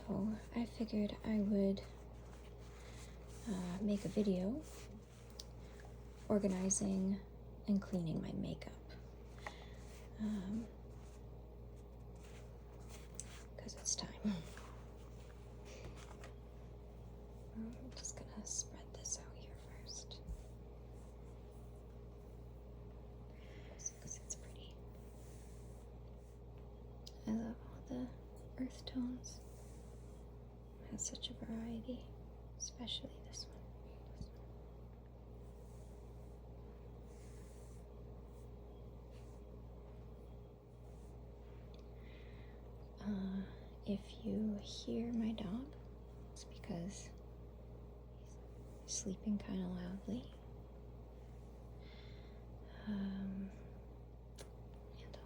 So I figured I would make a video organizing and cleaning my makeup. Because it's time. I'm just gonna spread this out here first. Because it's pretty. I love all the earth tones. It has such a variety, especially this one. If you hear my dog, it's because he's sleeping kind of loudly. And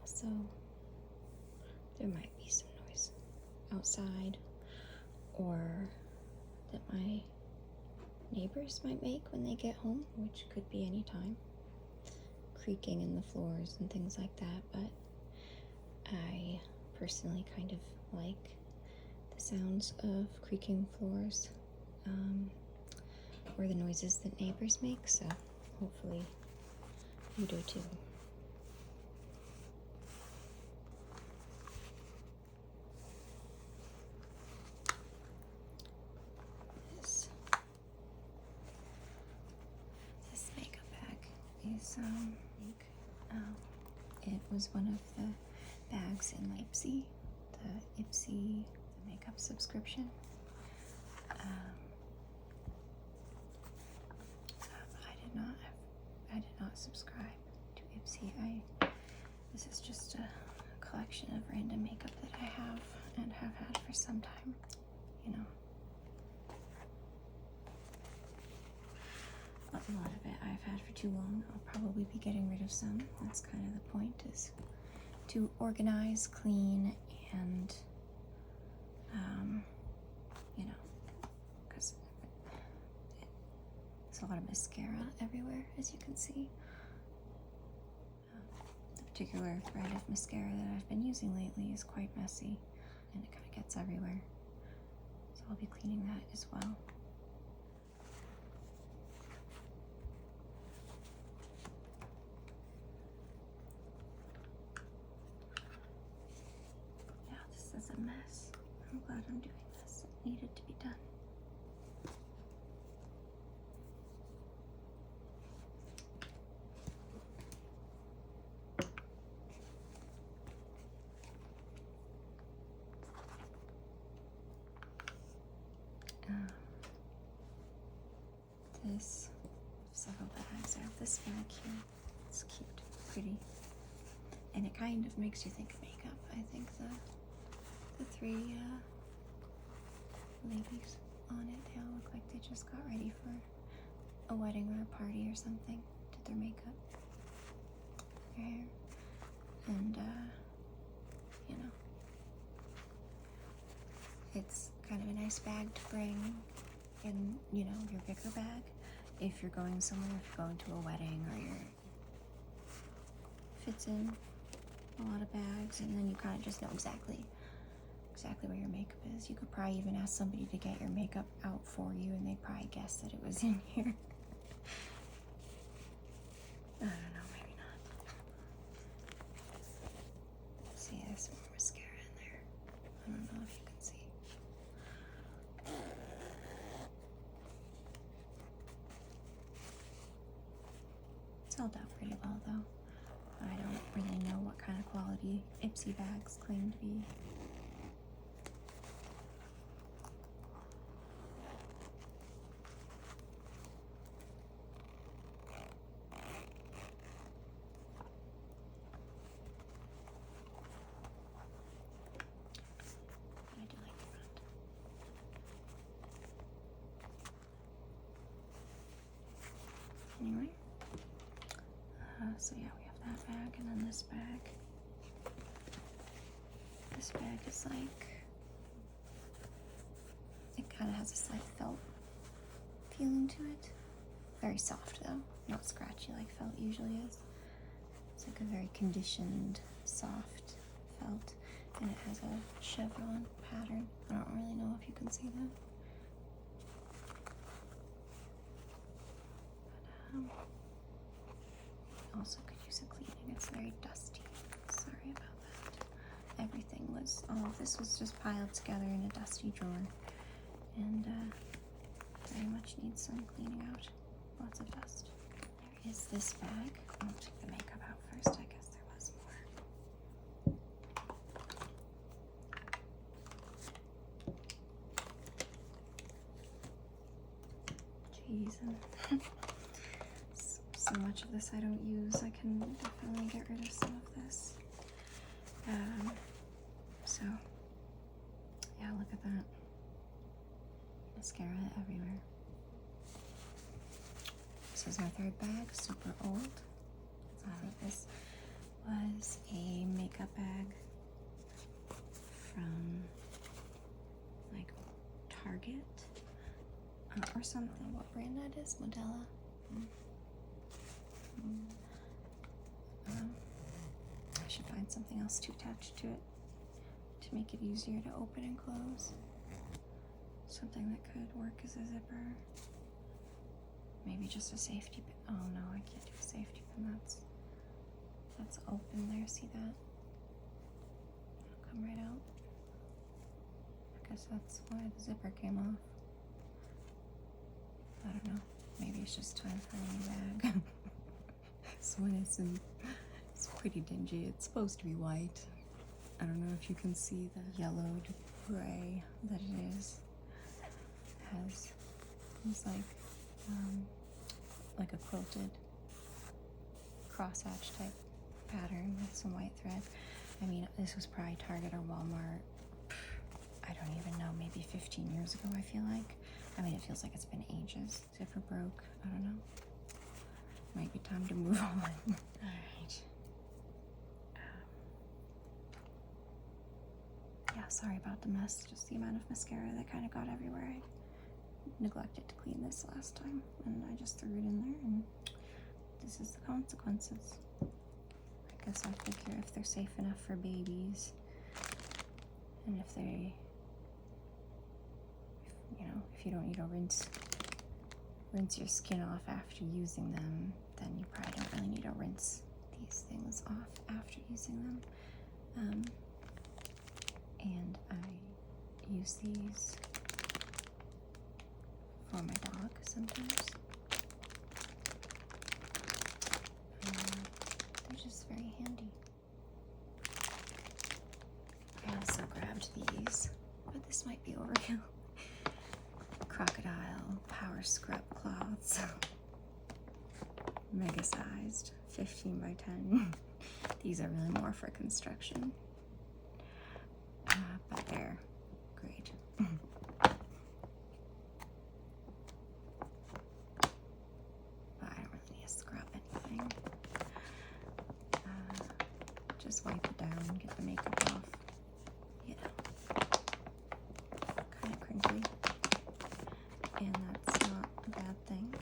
also, there might be some noise outside or that my neighbors might make when they get home, which could be any time. Creaking in the floors and things like that, but I personally kind of like the sounds of creaking floors or the noises that neighbors make, so hopefully you do too. This makeup bag is it was one of the bags in Leipzig, the Ipsy makeup subscription. I did not subscribe to Ipsy. This is just a collection of random makeup that I have and have had for some time, you know. A lot of it I've had for too long. I'll probably be getting rid of some. That's kind of the point, is to organize, clean, and you know, because there's a lot of mascara everywhere, as you can see. The particular thread of mascara that I've been using lately is quite messy, and it kind of gets everywhere. So I'll be cleaning that as well. Yeah, this is a mess. I'm glad I'm doing this. It needed to be done. This, several bags. I have this bag here. It's cute, pretty, and it kind of makes you think of makeup. I think the three ladies on it, they all look like they just got ready for a wedding or a party or something. Did their makeup, their hair, and you know, it's kind of a nice bag to bring in, you know, your bigger bag if you're going somewhere, if you're going to a wedding, or fits in a lot of bags, and then you kind of just know exactly where your makeup is. You could probably even ask somebody to get your makeup out for you, and they'd probably guess that it was in here. I don't know, maybe not. See, there's more mascara in there. I don't know if you can see. It's held out pretty well, though. I don't really know what kind of quality Ipsy bags claim to be. I do like the front. Anyway. So yeah, we have that bag, and then this bag. This bag is like, it kind of has a slight felt feeling to it. Very soft though, not scratchy like felt usually is. It's like a very conditioned, soft felt. and it has a chevron pattern. I don't really know if you can see that. But, also could use a cleaning. It's very dusty. Sorry about that. Everything was, all of this was just piled together in a dusty drawer. And very much needs some cleaning out. Lots of dust. There is this bag. I'll take the makeup out first. I guess there was more. Jeez. So much of this I don't use. I can definitely get rid of some of this. So, yeah, look at that. Mascara everywhere. This is my third bag, super old. This was a makeup bag from like Target or something. What brand that is? Modella. I should find something else to attach to it to make it easier to open and close. Something that could work as a zipper. Maybe just a safety pin. Oh no, I can't do a safety pin. That's open there. See that? It'll come right out. I guess that's why the zipper came off. I don't know. Maybe it's just time for a new bag. This one it's pretty dingy. It's supposed to be white. I don't know if you can see the yellowed gray that it is. It's like a quilted crosshatch type pattern with some white thread. I mean, this was probably Target or Walmart. I don't even know, maybe 15 years ago, I feel like. I mean, it feels like it's been ages. Zipper broke. I don't know. Might be time to move on. Alright. Yeah, sorry about the mess. Just the amount of mascara that kind of got everywhere. I neglected to clean this last time, and I just threw it in there, and this is the consequences. I guess I figure if they're safe enough for babies, and if you don't need to rinse your skin off after using them, then you probably don't really need to rinse these things off after using them. And I use these for my dog sometimes. They're just very handy. I also grabbed these, but this might be overkill. Crocodile power scrub cloths. Mega sized, 15 by 10. These are really more for construction. But they're great. But I don't really need to scrub anything. Just wipe it down, get the makeup off. You know, kind of crinkly. And that's not a bad thing.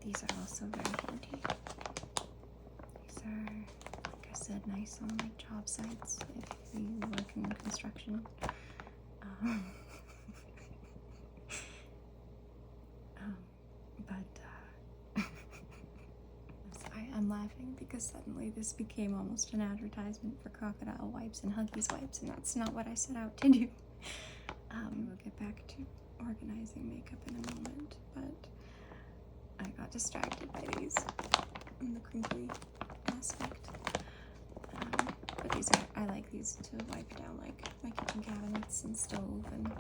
These are also very handy. These are, like I said, nice on like job sites if you work in construction. I'm laughing because suddenly this became almost an advertisement for Crocodile wipes and Huggies wipes, and that's not what I set out to do. We'll get back to organizing makeup in a moment, but I got distracted by these and the crinkly aspect. But these are, I like these to wipe down like my kitchen cabinets and stove and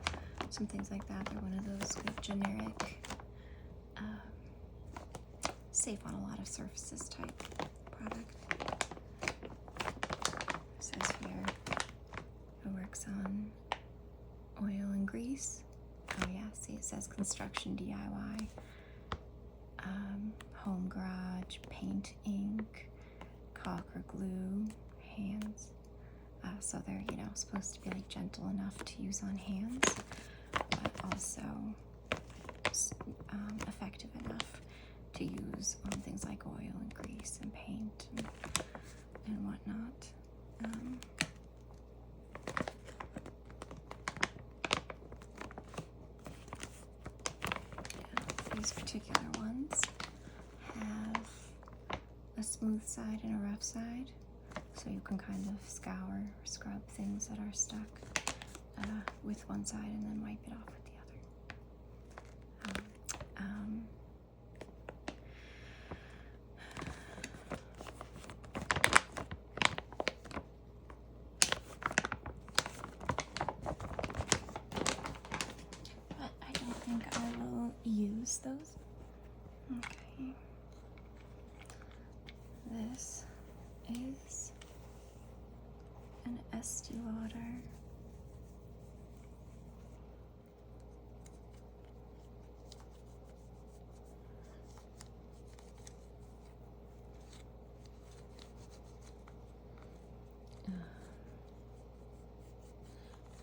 some things like that. They're one of those good generic, safe on a lot of surfaces type product. It says here it works on oil and grease. Oh yeah, see it says construction DIY. Home garage, much paint, ink, caulk or glue, hands. So they're, you know, supposed to be like gentle enough to use on hands, but also effective enough to use on things like oil and grease and paint and whatnot. These particular ones have a smooth side and a rough side, so you can kind of scour or scrub things that are stuck with one side and then wipe it off with the other. But I don't think I will use those. Okay. This is an Estee Lauder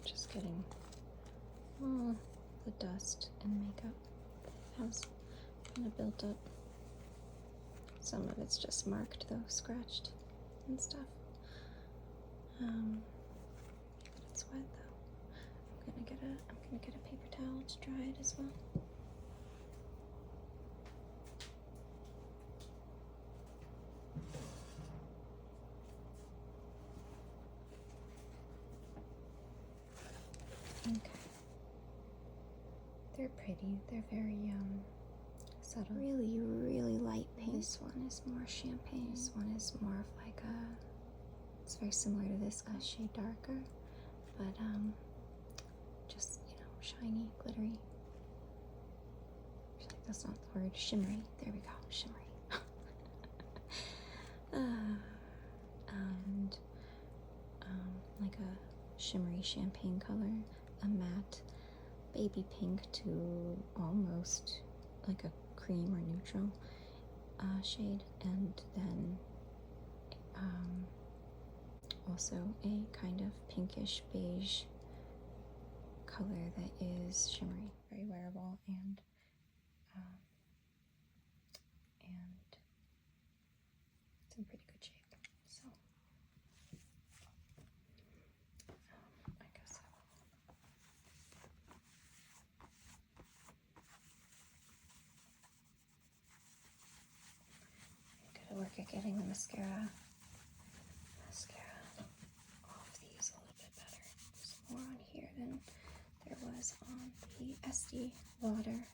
just getting all the dust and makeup that has kind of built up. Some of it's just marked though, scratched and stuff. But it's wet though. I'm gonna get a paper towel to dry it as well. Okay. They're pretty. They're very subtle. Really, really light pink. This one is more champagne. This one is more of like a, it's very similar to this, a shade darker, but just, you know, shiny, glittery. That's not the word. Shimmery. There we go. Shimmery. And like a shimmery champagne color, a matte baby pink to almost like a cream or neutral shade, and then also a kind of pinkish beige color that is shimmery, very wearable, and it's in pretty good shape. So I guess I will. I'm gonna work at getting the mascara off these a little bit better. There's more on here than there was on the Estee Lauder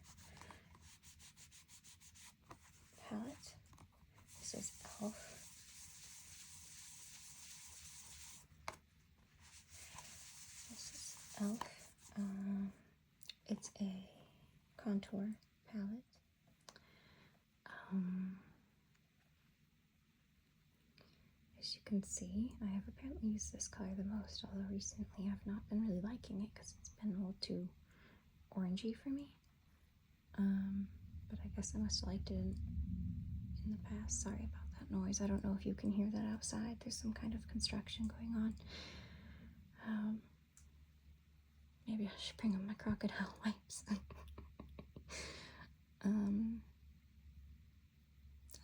palette. This is e.l.f. It's a contour palette. As you can see, I have apparently used this color the most, although recently I've not been really liking it because it's been a little too orangey for me. But I guess I must have liked it in the past. Sorry about that noise. I don't know if you can hear that outside. There's some kind of construction going on. Maybe I should bring up my crocodile wipes. I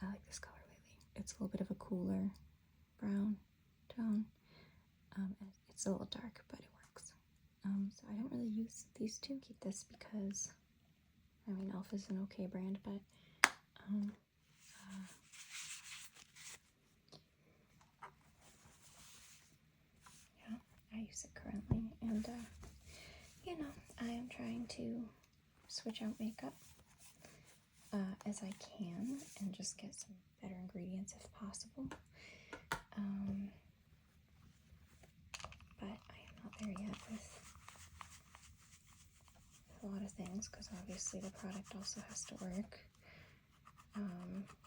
like this color lately. It's a little bit of a cooler brown tone. It's a little dark, but it works. So I don't really use these two. Keep this because, I mean, e.l.f. is an okay brand, but yeah, I use it currently, and you know, I am trying to switch out makeup as I can and just get some better ingredients if possible. But I am not there yet with a lot of things because obviously the product also has to work.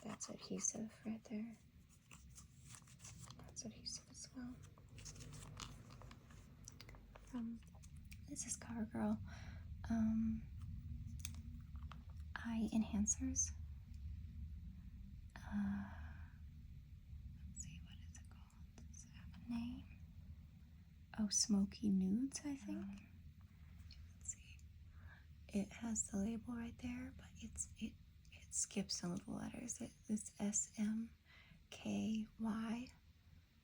That's adhesive right there. That's adhesive as well. This is CoverGirl eye enhancers. Smoky Nudes, I think. Let's see. It has the label right there, but it skips some of the letters. It's SMKY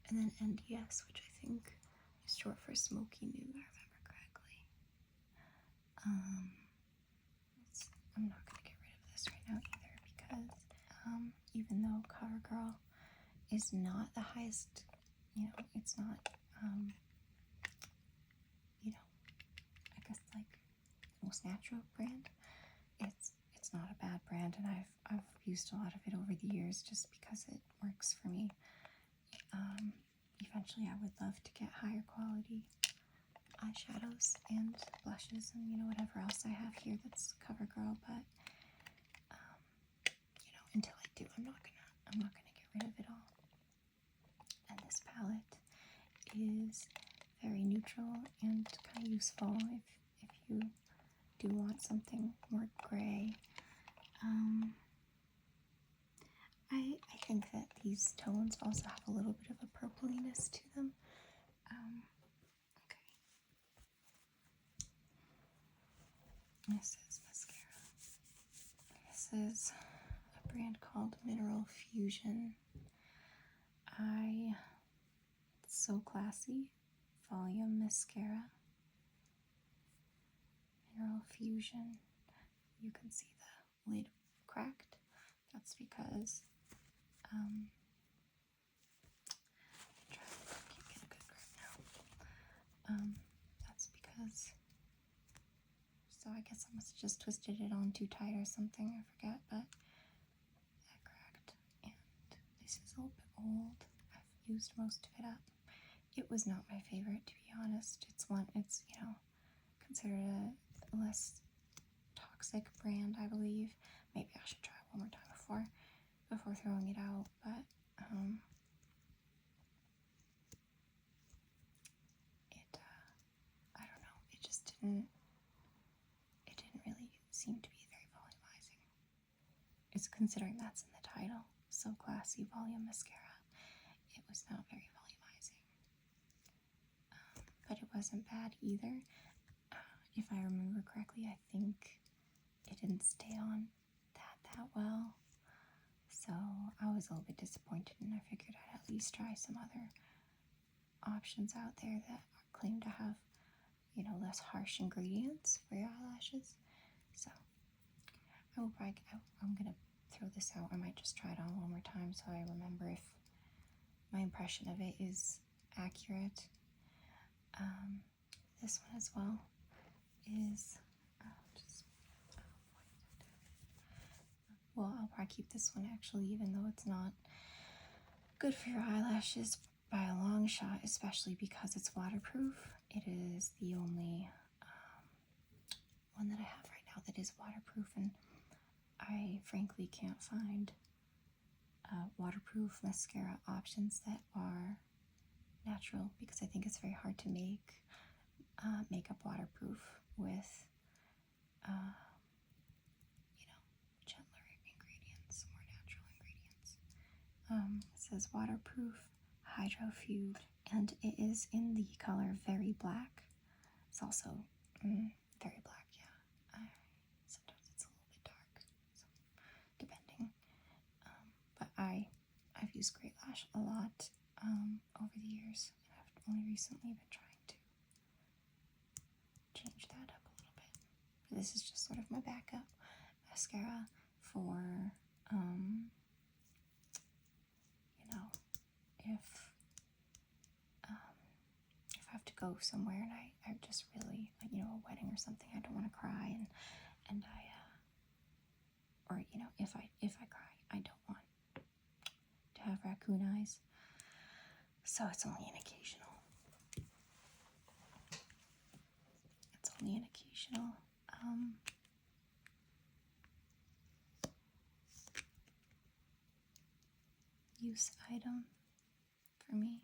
and then NDS, which I think is short for Smoky Nude, if I remember correctly. I'm not going to get rid of this right now either, because even though CoverGirl is not the highest, it's not, I guess like the most natural brand. It's not a bad brand, and I've used a lot of it over the years just because it works for me. Eventually I would love to get higher quality eyeshadows and blushes and whatever else I have here that's CoverGirl, but until I do, I'm not gonna get rid of it all. And this palette is very neutral and kind of useful if you do want something more gray. I think that these tones also have a little bit of a purpliness to them. Okay. This is mascara. This is a brand called Mineral Fusion. It's so classy. Volume mascara. Mineral Fusion. You can see the lid cracked. That's because I'm trying to get a good grip now. That's because, so I guess I must have just twisted it on too tight or something, I forget, but that cracked. And this is a little bit old. I've used most of it up. It was not my favorite, to be honest. It's considered a less toxic brand, I believe. Maybe I should try it one more time before throwing it out, but I don't know, it didn't really seem to be very volumizing. It's considering that's in the title, So Classy Volume Mascara. It was not very volumizing, but it wasn't bad either. If I remember correctly, I think it didn't stay on that well. So I was a little bit disappointed, and I figured I'd at least try some other options out there that claim to have, less harsh ingredients for your eyelashes. So I'm gonna throw this out. I might just try it on one more time so I remember if my impression of it is accurate. This one as well is I'll probably keep this one actually, even though it's not good for your eyelashes by a long shot, especially because it's waterproof. It is the only one that I have right now that is waterproof, and I frankly can't find waterproof mascara options that are natural, because I think it's very hard to make makeup waterproof with gentler ingredients, more natural ingredients. It says waterproof, hydrofuge, and it is in the color Very Black. It's also very black, yeah. Sometimes it's a little bit dark, so depending. But I've used Great Lash a lot over the years, and I've only recently been trying to change that up a little bit. But this is just sort of my backup mascara for if I have to go somewhere and I just really, a wedding or something, I don't want to cry, and I or if I cry, I don't want to have raccoon eyes, so it's only an occasional use item for me.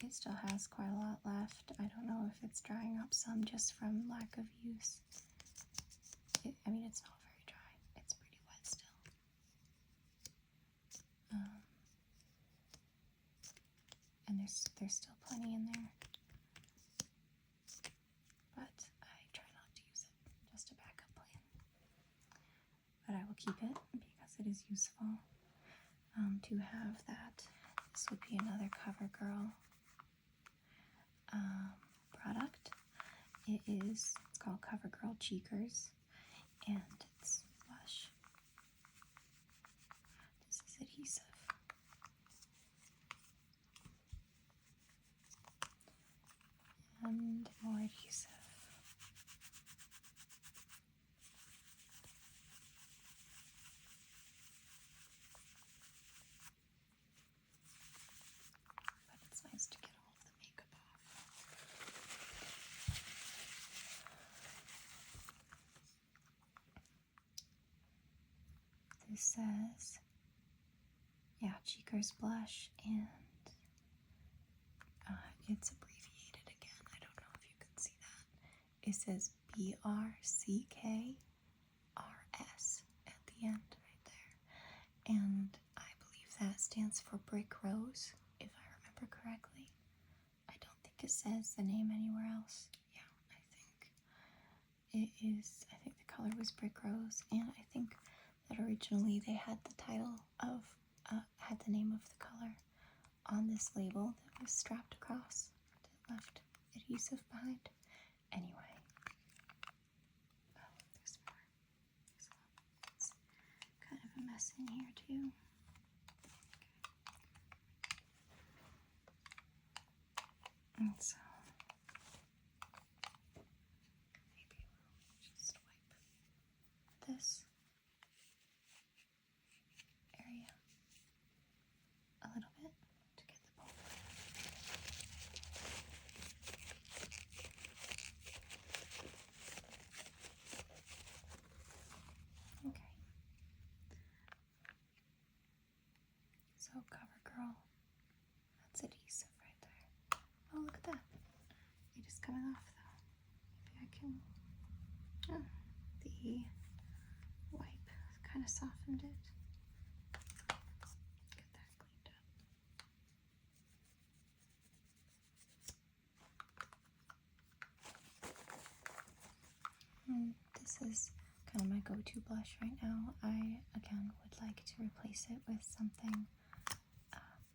It still has quite a lot left. I don't know if it's drying up some just from lack of use. It's not very dry. It's pretty wet still. And there's still plenty in there. But I try not to use it, just a backup plan. But I will keep it because it is useful to have that. This would be another CoverGirl product. It's called CoverGirl Cheekers, and it's blush. This is adhesive. And more adhesive. But it's nice to get all of the makeup off. This says, yeah, Cheekers blush, and it's abbreviated again. I don't know if you can see that. It says BRCKRS at the end right there. And I believe that stands for Brick Rose, if I remember correctly. I don't think it says the name anywhere else. Yeah, I think it is. I think the color was Brick Rose, and I think that originally they had the title of, had the name of the color on this label that was strapped across. It left adhesive behind. Anyway. Oh, there's more. It's kind of a mess in here too. And so maybe we'll just wipe this area a little bit to get the pulp. Okay. So CoverGirl, that's adhesive right there. Oh, look at that. It is coming off though. Maybe I can, oh, the wipe kind of softened it. Get that cleaned up. This is kind of my go-to blush right now. I, again, would like to replace it with something,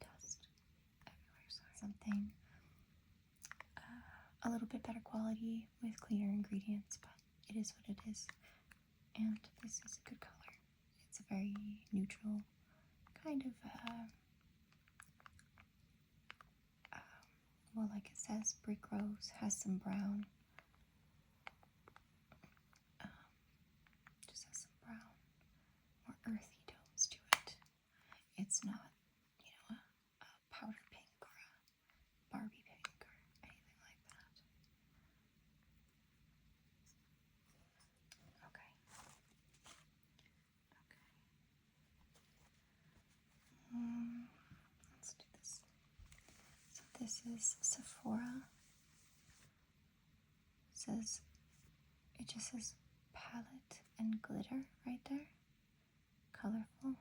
dust everywhere, sorry. Something a little bit better quality with cleaner ingredients, but it is what it is. And this is a good color. It's a very neutral kind of, well, like it says, Brick Rose, has some brown. Just has some brown, more earthy tones to it. It's not, you know, a powder pink or a Barbie pink or anything like that. Okay. Let's do this. So this is Sephora. It just says palette and glitter right there. Colorful.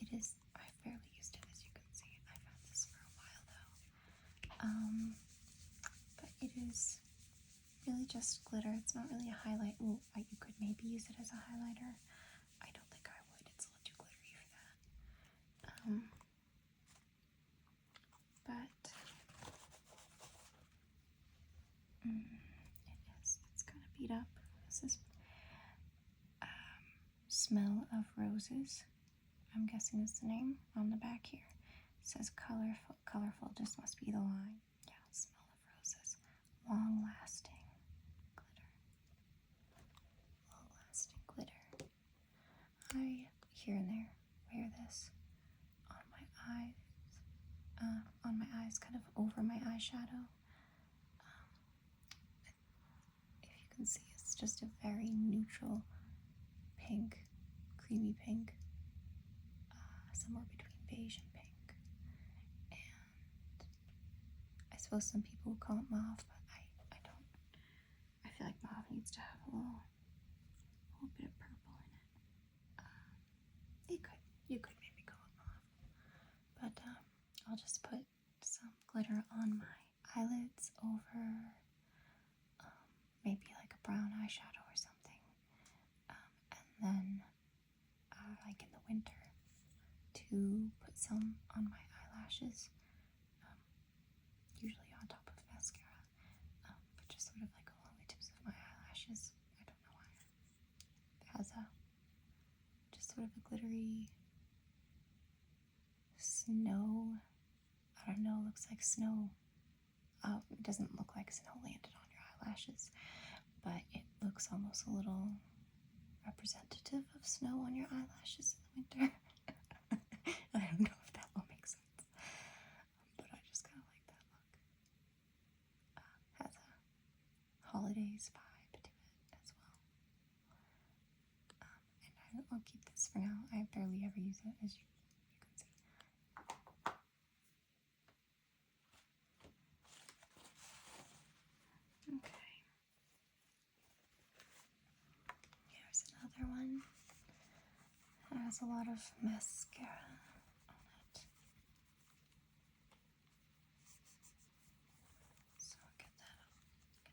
It is, I've barely used it, as you can see. I've had this for a while though. But it is really just glitter. It's not really a highlight. Well, you could maybe use it as a highlighter. I don't think I would. It's a little too glittery for that. But it's kind of beat up. This is Smell of Roses, I'm guessing is the name on the back here. It says colorful just must be the line. Yeah, Smell of Roses. Long lasting glitter. I here and there wear this on my eyes, kind of over my eyeshadow. If you can see, it's just a very neutral pink, creamy pink, somewhere between beige and pink. And I suppose some people would call it mauve, but I don't. I feel like mauve needs to have a little bit of purple in it. You could maybe go with mauve, but I'll just put some glitter on my eyelids over maybe like a brown eyeshadow or something. And then like in the winter to put some on my eyelashes, usually on top of mascara, but just sort of like along the tips of my eyelashes. I don't know why. It has a just sort of a glittery snow. I don't know, looks like snow. It doesn't look like snow landed on your eyelashes, but it looks almost a little representative of snow on your eyelashes in the winter. I don't know if that will make sense, but I just kind of like that look. Has a holidays vibe to it as well. And I'll keep this for now. I barely ever use it, as you can see. Okay. Here's another one. It has a lot of mascara on it. So I'll get that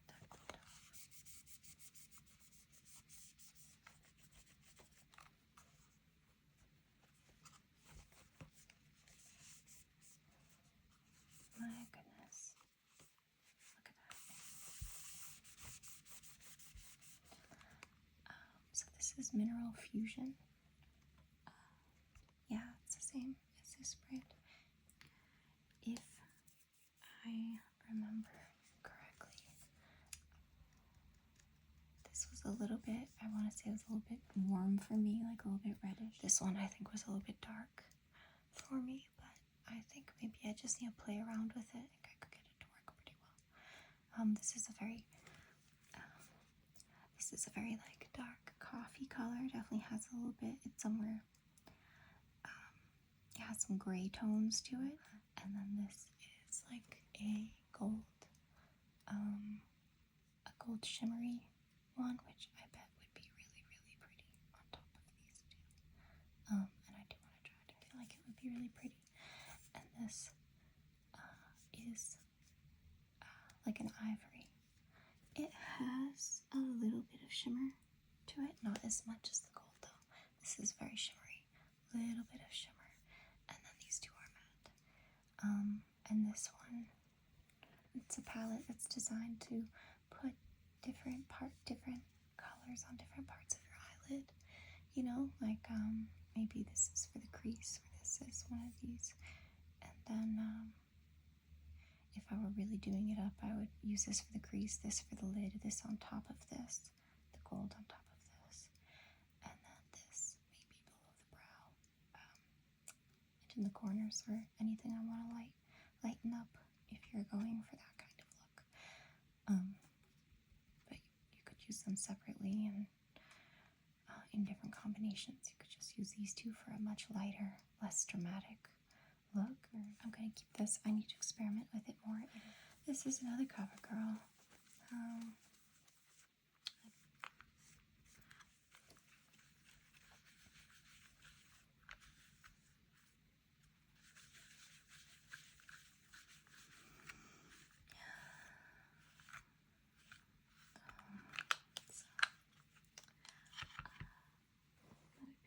glued on. My goodness. Look at that. So this is Mineral Fusion. Yeah, it's the same as this brand. If I remember correctly, this was a little bit, I want to say it was a little bit warm for me, like a little bit reddish. This one I think was a little bit dark for me, but I think maybe I just need to play around with it. I think I could get it to work pretty well. This is a very like dark coffee color. Definitely has a little bit, it's somewhere, it has some gray tones to it. And then this is like a gold shimmery one, which I bet would be really, really pretty on top of these two. And I do want to try it. I feel like it would be really pretty. And this is like an ivory. It has a little bit of shimmer to it, not as much as the gold though. This is very shimmery, little bit of shimmer. And then these two are matte. And this one, it's a palette that's designed to put different colors on different parts of your eyelid. You know, like maybe this is for the crease, or this is one of these. And then if I were really doing it up, I would use this for the crease, this for the lid, this on top of this, the gold on top of this, and then this maybe below the brow, and in the corners, or anything I want to lighten up if you're going for that kind of look. But you could use them separately and in different combinations. You could just use these two for a much lighter, less dramatic look. I'm going to keep this. I need to experiment with it more. This is another CoverGirl.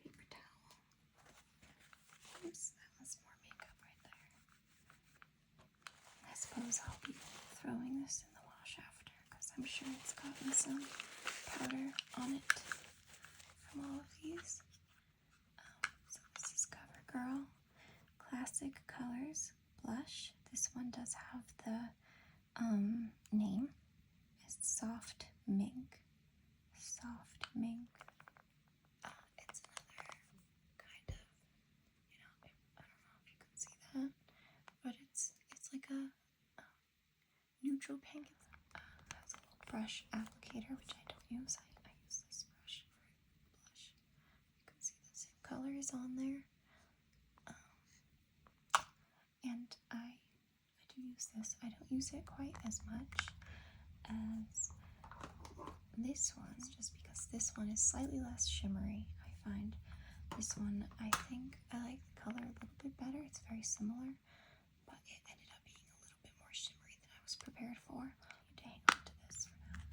Paper towel. Oops, that was more makeup right there. I suppose I'll be throwing this in the wash after, because I'm sure it's gotten some powder on it from all of these. So this is CoverGirl Classic Colors Blush. This one does have the name. It's Soft Mink. Soft Mink. It's another kind of, I don't know if you can see that, but it's like a neutral pink. It has a little brush applicator, which I don't use. I use this brush for blush. You can see the same color is on there. And I do use this. I don't use it quite as much as this one, just because this one is slightly less shimmery. I find this one, I think I like the color a little bit better. It's very similar, but it ended up being a little bit prepared for. I need to hang on to this for now.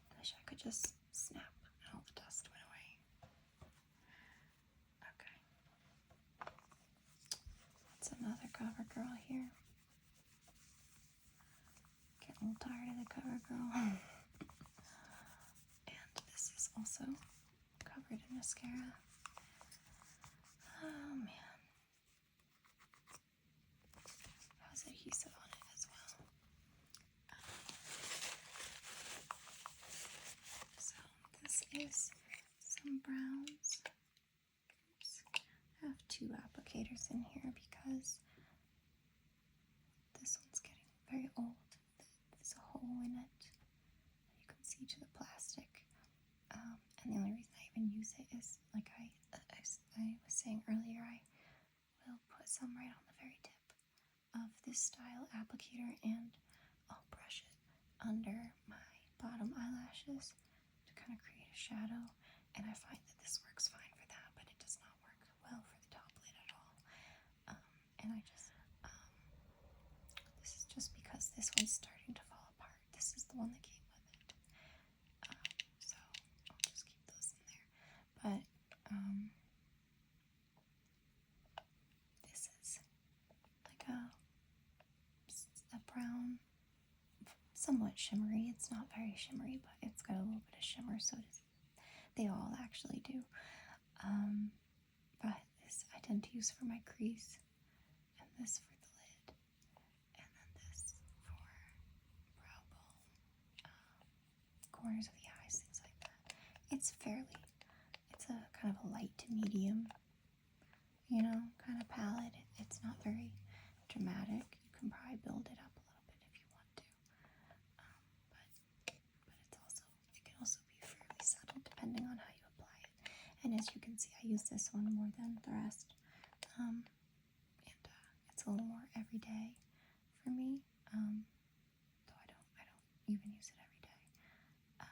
I wish I could just snap and all the dust went away. Okay. That's another cover girl here. Getting a little tired of the cover girl. And this is also covered in mascara. Oh man. Has adhesive on it as well. So this is some browns. Oops. I have 2 applicators in here because this one's getting very old. There's a hole in it. You can see to the plastic. And the only reason I even use it is, like I was saying earlier, I will put some right on the very tip of this style applicator, and I'll brush it under my bottom eyelashes to kind of create a shadow. And I find that this works fine for that, but it does not work well for the top lid at all. And I just, this is just because this one's starting to fall apart. This is the one that came with it. So I'll just keep those in there. But this is like a brown, somewhat shimmery. It's not very shimmery, but it's got a little bit of shimmer, so they all actually do. But this I tend to use for my crease, and this for the lid, and then this for brow bone, corners of the eyes, things like that. It's a kind of a light to medium, kind of palette. It's not very dramatic. You can probably build it up a little bit if you want to. But it can also be fairly subtle depending on how you apply it. And as you can see, I use this one more than the rest. And it's a little more everyday for me. Though I don't even use it every day. But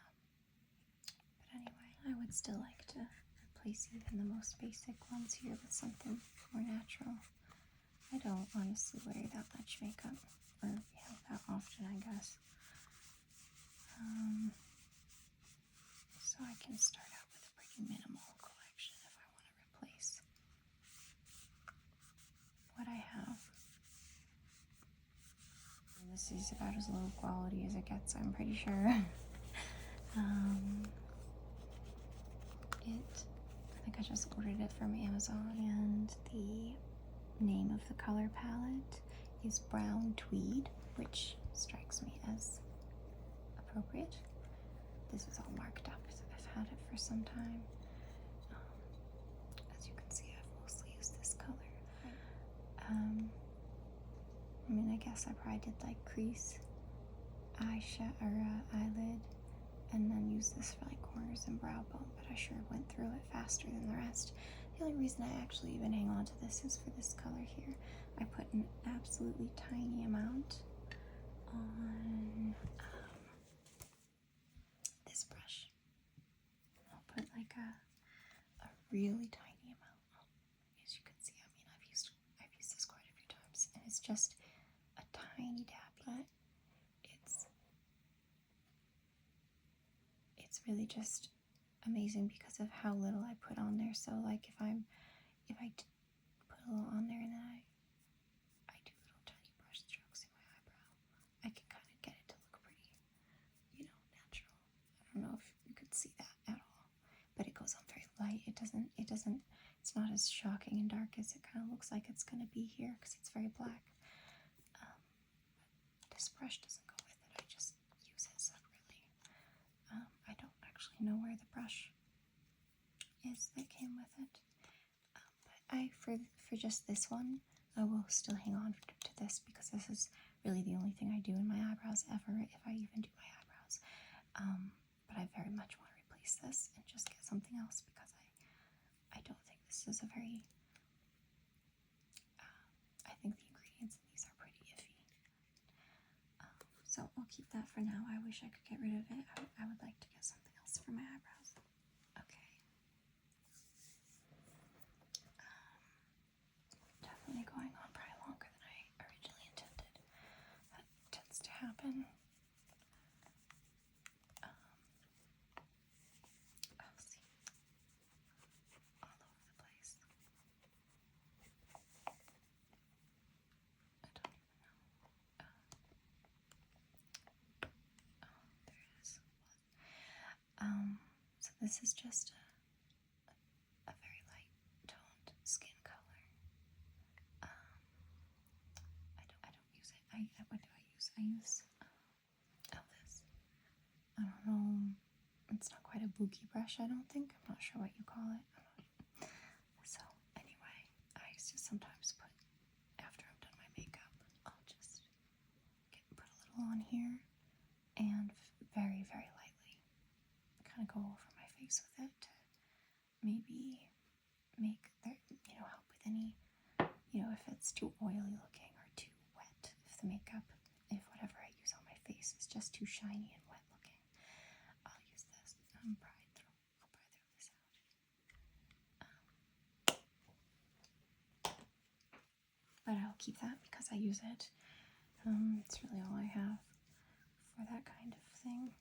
anyway, I would still like to replace even the most basic ones here with something more natural. I don't honestly wear that much makeup, or that often, I guess. So I can start out with a pretty minimal collection if I want to replace what I have. And this is about as low quality as it gets, I'm pretty sure. I think I just ordered it from Amazon, and the name of the color palette is Brown Tweed, which strikes me as appropriate. This is all marked up because I've had it for some time. As you can see, I've mostly used this color. I guess I probably did like crease, eyelid, and then use this for like corners and brow bone, but I sure went through it faster than the rest. The only reason I actually even hang on to this is for this color here. I put an absolutely tiny amount on this brush. I'll put like a really tiny amount. As you can see, I've used this quite a few times, and it's just a tiny dab, but it's really just amazing because of how little I put on there. So like if I put a little on there and then I do little tiny brush strokes in my eyebrow, I can kind of get it to look pretty, natural. I don't know if you could see that at all, but it goes on very light. It's not as shocking and dark as it kind of looks like it's going to be here because it's very black. But this brush doesn't go with it. I just use it separately. I don't actually know where the brush is that came with it. But for just this one, I will still hang on to this because this is really the only thing I do in my eyebrows ever, if I even do my eyebrows. But I very much want to replace this and just get something else because I don't think this is a very, I think the ingredients in these are pretty iffy. So I'll keep that for now. I wish I could get rid of it. I would like to get something else for my eyebrows. Okay. Definitely going on probably happen. I'll see. All over the place. I don't even know. Oh, there it is. So this is just a very light toned skin color. I don't use it. What do I use? I use this. I don't know. It's not quite a bookie brush, I don't think. I'm not sure what you call it. So anyway, I used to sometimes put, after I've done my makeup, I'll just put a little on here and very, very lightly kind of go over my face with it to maybe make the, help with any, if it's too oily looking or too wet, if the makeup, if whatever I use on my face is just too shiny and wet looking, I'll use this. I'll probably throw this out. But I'll keep that because I use it. It's really all I have for that kind of thing.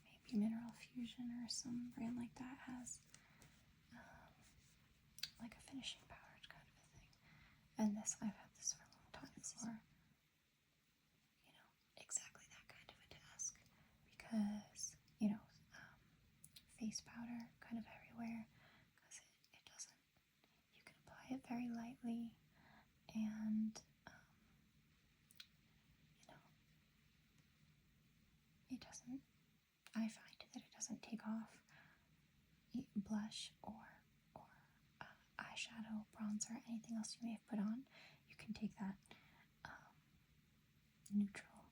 Maybe Mineral Fusion or some brand like that has like a finishing powder kind of a thing. And this, I've had this for a long time for, exactly that kind of a task. Because, face powder kind of everywhere. Because it doesn't, you can apply it very lightly and, it doesn't, I find that it doesn't take off blush or eyeshadow, bronzer, anything else you may have put on. You can take that neutral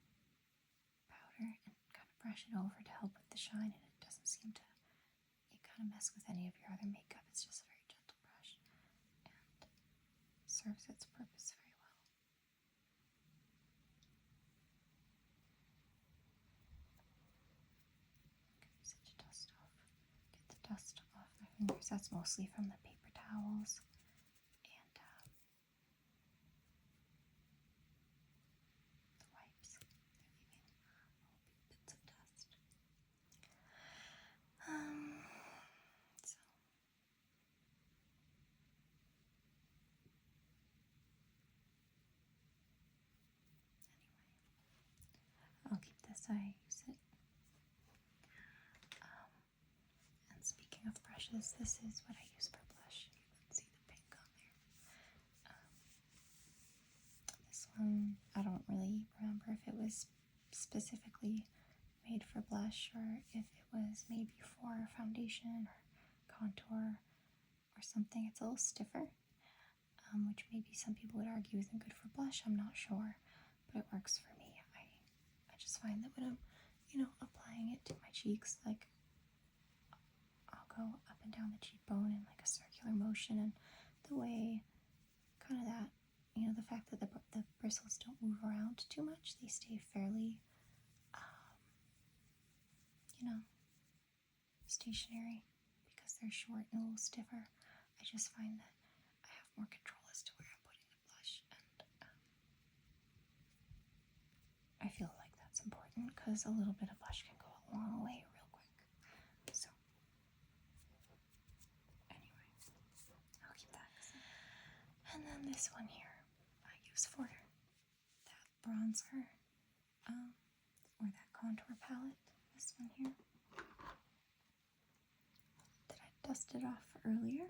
powder and kind of brush it over to help with the shine, and it doesn't seem to kind of mess with any of your other makeup. It's just a very gentle brush and serves its purpose very well. Such a dust off. Get the dust off my fingers. That's mostly from the paper towels and the wipes. They're leaving little bits of dust. So anyway, I'll keep this. I use it. And speaking of brushes, this is what I use for blush. You can see the pink on there. This one, I don't really remember if it was specifically made for blush or if it was maybe for foundation or contour or something. It's a little stiffer, which maybe some people would argue isn't good for blush. I'm not sure, but it works for me. I just find that when I'm, applying it to my cheeks, like I'll go up and down the cheekbone in like a circular motion, and the way kind of that, the fact that the bristles don't move around too much, they stay fairly, stationary because they're short and a little stiffer. I just find that I have more control as to where I'm putting the blush, and I feel like that's important because a little bit of blush can go a long way real quick. So anyway, I'll keep that. And then this one here I use for that bronzer or that contour palette. This one here that I dusted off earlier.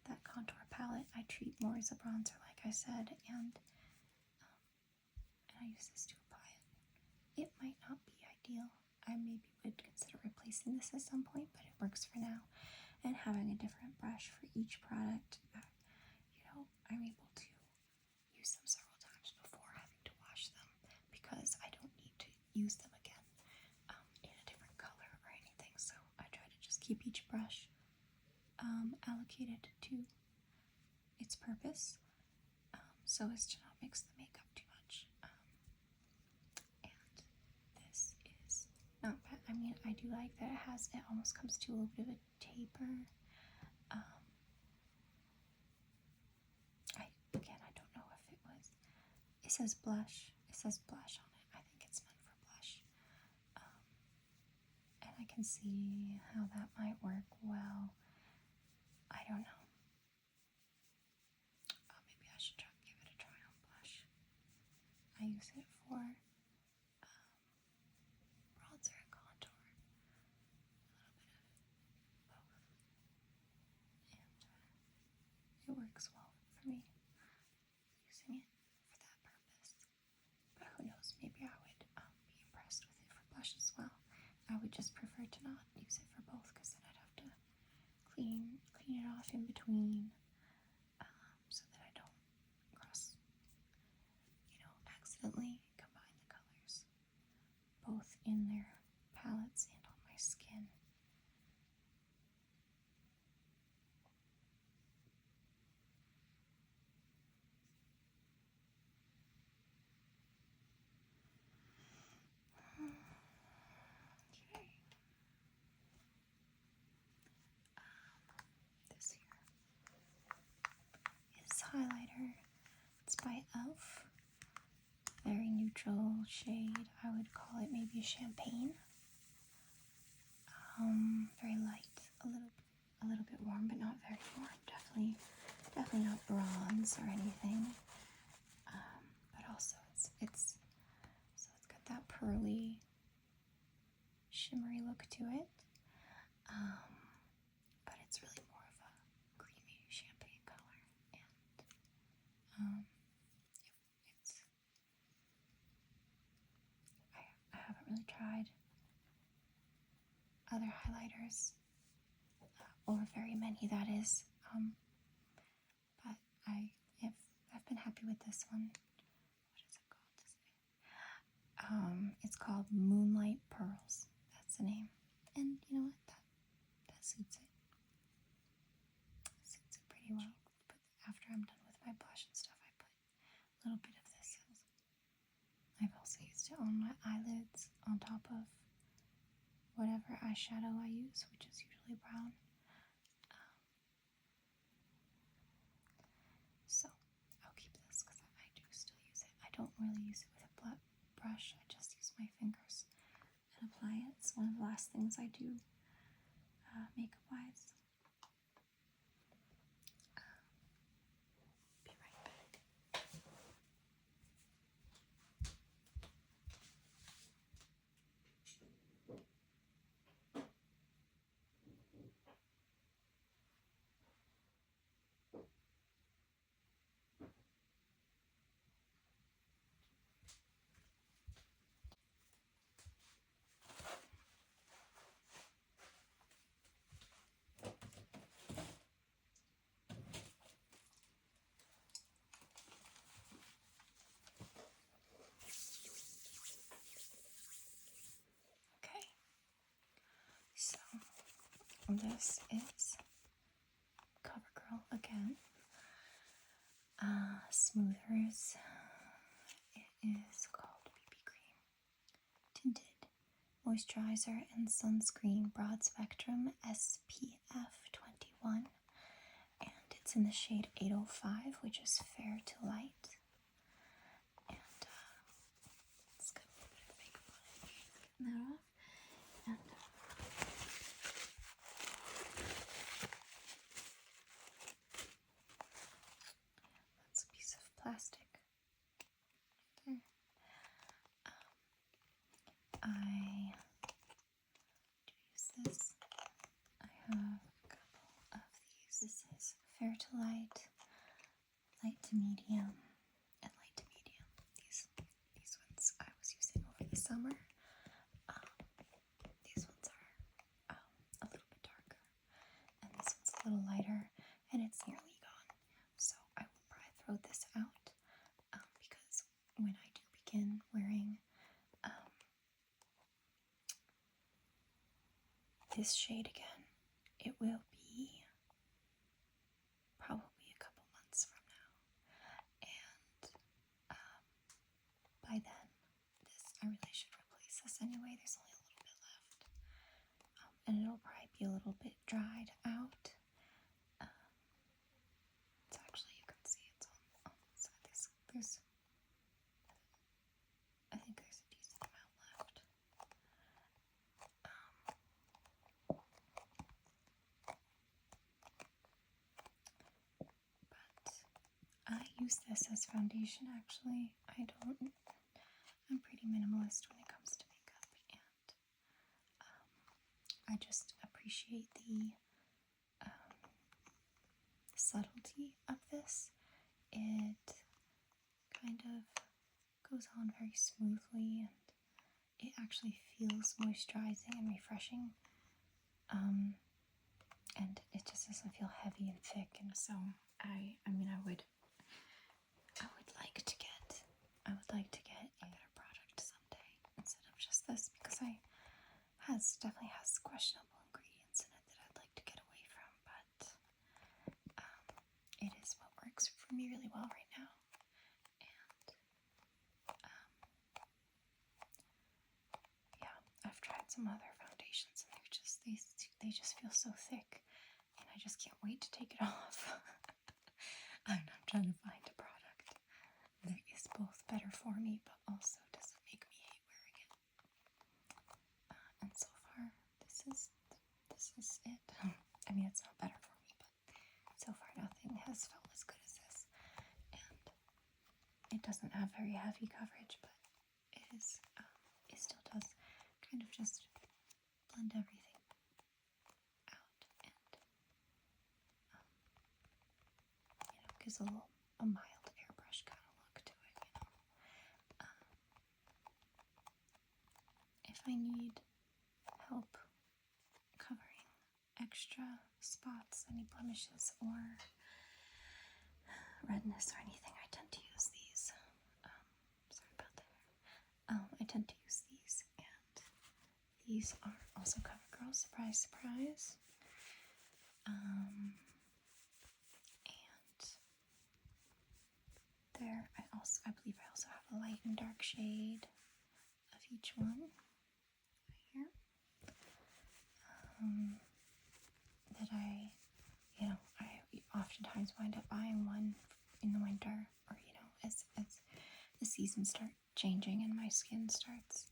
That contour palette I treat more as a bronzer, like I said, and I use this to apply it. It might not be ideal. I maybe would consider replacing this at some point, but it works for now. And having a different brush for each product, I'm able to use them several times before having to wash them because I don't need to use them again in a different color or anything. So I try to just keep each brush allocated to its purpose so as to not mix the makeup too much. And this is not bad. I mean, I do like that it almost comes to a little bit of a taper. I don't know if it was, says blush. It says blush on it. I think it's meant for blush. And I can see how that might work well. I don't know. Maybe I should give it a try on blush. I use it for bronzer and contour. A little bit of both. And it works well for me, using it for that purpose. But who knows, maybe I would be impressed with it for blush as well. I would just prefer to not use it for both, because then I'd have to clean it off in between, so that I don't accidentally combine the colors both in their palettes and on my skin. Okay. This here is highlighter. It's by e.l.f. Very neutral shade. I would call it maybe champagne. Very light, a little bit warm, but not very warm. Definitely not bronze or anything. But also it's got that pearly, shimmery look to it. But it's really more of a creamy champagne color, and I haven't really tried other highlighters, or very many, that is. But I've been happy with this one. What is it called? It's called Moonlight Pearls. That's the name. And you know what? That suits it. Suits it pretty well. But after I'm done with my blush and stuff, I put a little bit of this. I've also used it on my eyelids on top of whatever eyeshadow I use, which is usually brown. So I'll keep this because I do still use it. I don't really use it with a brush. I just use my fingers and apply it. It's one of the last things I do makeup wise. Be right back. Okay, so this is CoverGirl again. Smoothers. It is called BB Cream Tinted Moisturizer and Sunscreen Broad Spectrum SPF 21. And it's in the shade 805, which is fair to light. And it's got a little bit of makeup on it. Getting that off. And that's a piece of plastic. There. I do use this. I have a couple of these. This is fair to light, light to medium, and light to medium. These ones I was using over the summer. These ones are a little bit darker, and this one's a little lighter, and it's nearly gone. So I will probably throw this out because when I do begin wearing this shade again, it will be probably a couple months from now, and by then I really should replace this anyway. There's only a little bit left, and it'll probably be a little bit dried out. It's actually, you can see it's on the side. There's use this as foundation, actually. I'm pretty minimalist when it comes to makeup, and I just appreciate the subtlety of this. It kind of goes on very smoothly, and it actually feels moisturizing and refreshing. And it just doesn't feel heavy and thick, and so I would like to get a better product someday instead of just this, because definitely has questionable ingredients in it that I'd like to get away from, but it is what works for me really well right now. And yeah, I've tried some other foundations, and they just feel so thick, and I just can't wait to take it off. I'm trying to find a product that is both better for me, but also doesn't make me hate wearing it. And so far, this is it. I mean, it's not better for me, but so far nothing has felt as good as this. And it doesn't have very heavy coverage, but it still does kind of just blend everything out, and gives a mild airbrush kind of look to it, If I need help covering extra spots, any blemishes or redness or anything, I tend to use these. Sorry about that. I tend to use these, and these are also CoverGirl, surprise, surprise. And there, I believe I also have a light and dark shade of each one right here. That I oftentimes wind up buying one in the winter, or as the seasons start changing and my skin starts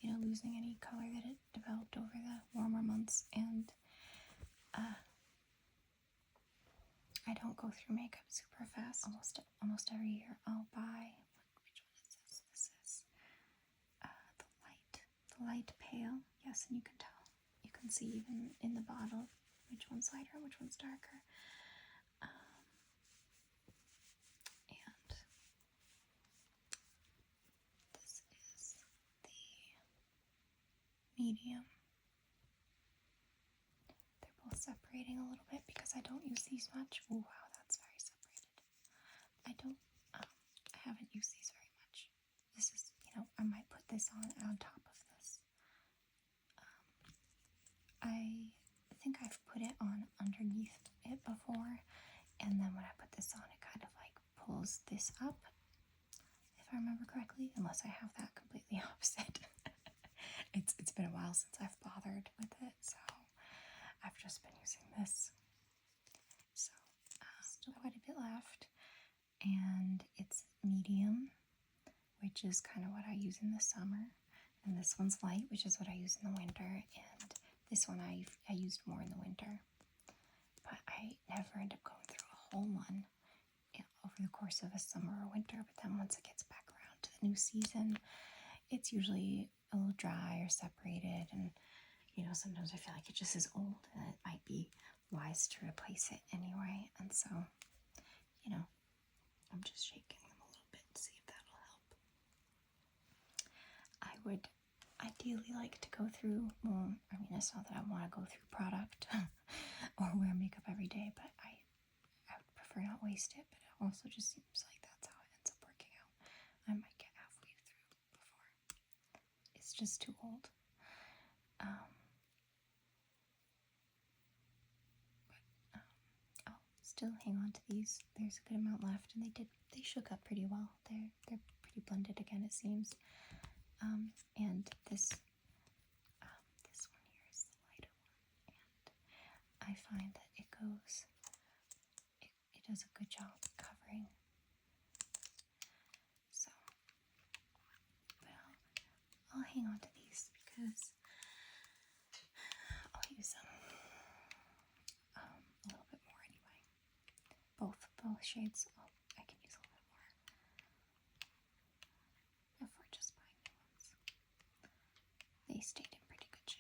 losing any color that it developed over the warmer months. And I don't go through makeup super fast. Almost every year I'll buy, which one is this? This is the light pale. Yes, and you can tell. You can see even in the bottle which one's lighter and which one's darker. And this is the medium. They're both separating a little bit because I don't use these much. Oh wow, that's very separated. I haven't used these very much. This is, I might put this on top of this. I think I've put it on underneath it before, and then when I put this on, it kind of like pulls this up, if I remember correctly, unless I have that completely opposite. It's been a while since I've bothered with it, so I've just been using this. So still quite a bit left, and it's medium, which is kind of what I use in the summer, and this one's light, which is what I use in the winter, and this one I used more in the winter, but I never end up going through a whole one over the course of a summer or winter. But then once it gets back around to the new season, it's usually a little dry or separated, and sometimes I feel like it just is old and it might be wise to replace it anyway. And so I'm just shaking them a little bit to see if that'll help. I would ideally like to go through, it's not that I want to go through product or wear makeup every day, but I would prefer not waste it, but it also just seems like that's how it ends up working out. I might get halfway through before it's just too old. I'll still hang on to these. There's a good amount left, and they shook up pretty well. They're pretty blended again, it seems. And this one here is the lighter one, and I find that it does a good job covering. So, but I'll hang on to these because I'll use them a little bit more anyway. Both shades I can use a they stayed in pretty good shape.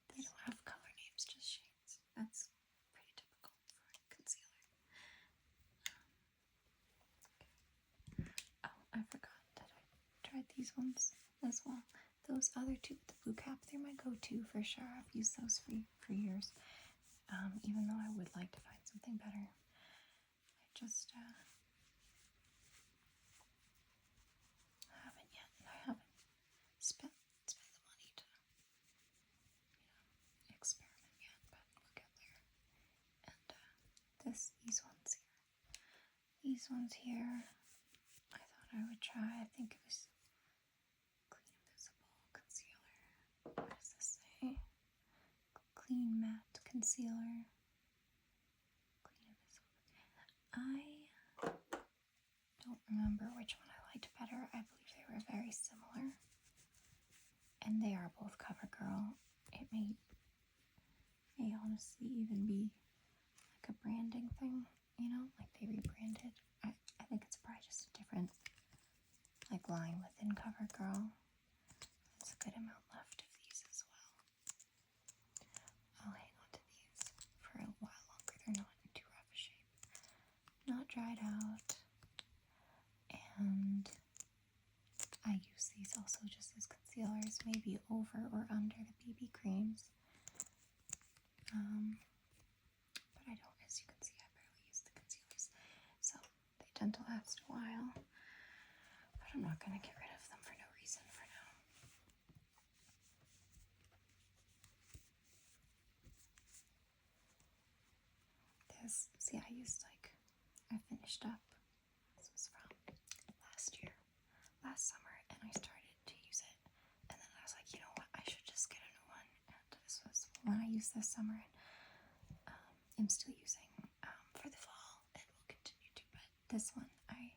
They don't have color names, just shades. That's pretty typical for concealer. Oh, I forgot that I tried these ones as well. Those other two with the blue cap, they're my go-to for sure. I've used those for years. Even though I would like to find something better. I just haven't yet, and I haven't spent the money to experiment yet, but we'll get there. And these ones here, I thought I would try. I think it was Clean Invisible Concealer. What does this say? Clean Matte Concealer. Clean Invisible. I don't remember which one I liked better. I believe they were very similar. And they are both CoverGirl. It may honestly even be like a branding thing, like they rebranded. I think it's probably just a different like line within CoverGirl. There's a good amount left of these as well. I'll hang on to these for a while longer. They're not in too rough a shape. Not dried out. And I use these also just as concealers, maybe over or under the BB creams. But I don't, as you can see, I barely use the concealers. So they tend to last a while. But I'm not going to get rid of them for no reason for now. I finished up, this was from last summer, and I started to use it, and then I was like, you know what, I should just get a new one, and this was one I used this summer, and I'm still using for the fall, and will continue to, but this one, I'm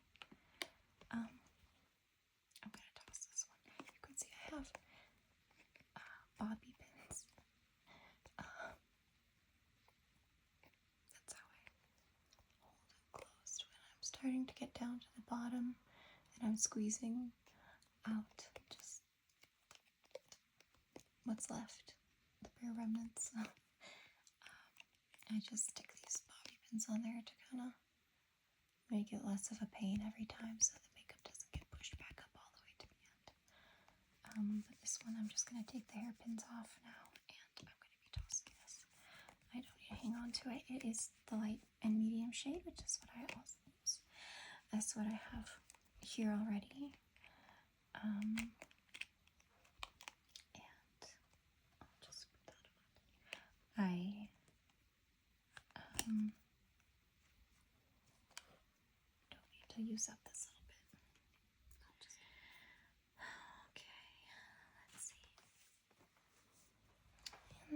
gonna toss this one. You can see I have bobby pins. That's how I hold it closed when I'm starting to get down to the bottom, and I'm squeezing out just what's left, the bare remnants. I just stick these bobby pins on there to kind of make it less of a pain every time so the makeup doesn't get pushed back up all the way to the end. But this one I'm just going to take the hairpins off now, and I'm going to be tossing this. I don't need to hang on to it. It is the light and medium shade, which is what I also use. That's what I have here already. And I'll just put that on. I don't need to use up this little bit. Okay, let's see.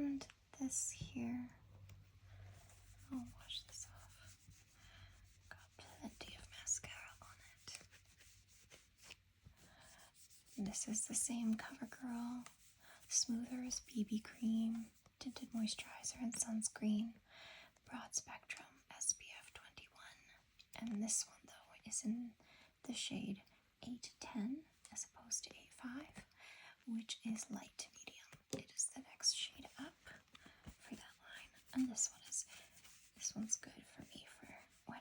And this here, I'll wash this off. Got plenty of mascara on it. And this is the same CoverGirl Smoother as BB Cream, Tinted Moisturizer and Sunscreen, Broad Spectrum SPF 21. And this one, though, is in the shade 810 as opposed to 85, which is light to medium. It is the next shade up for that line. And this one's good for me for when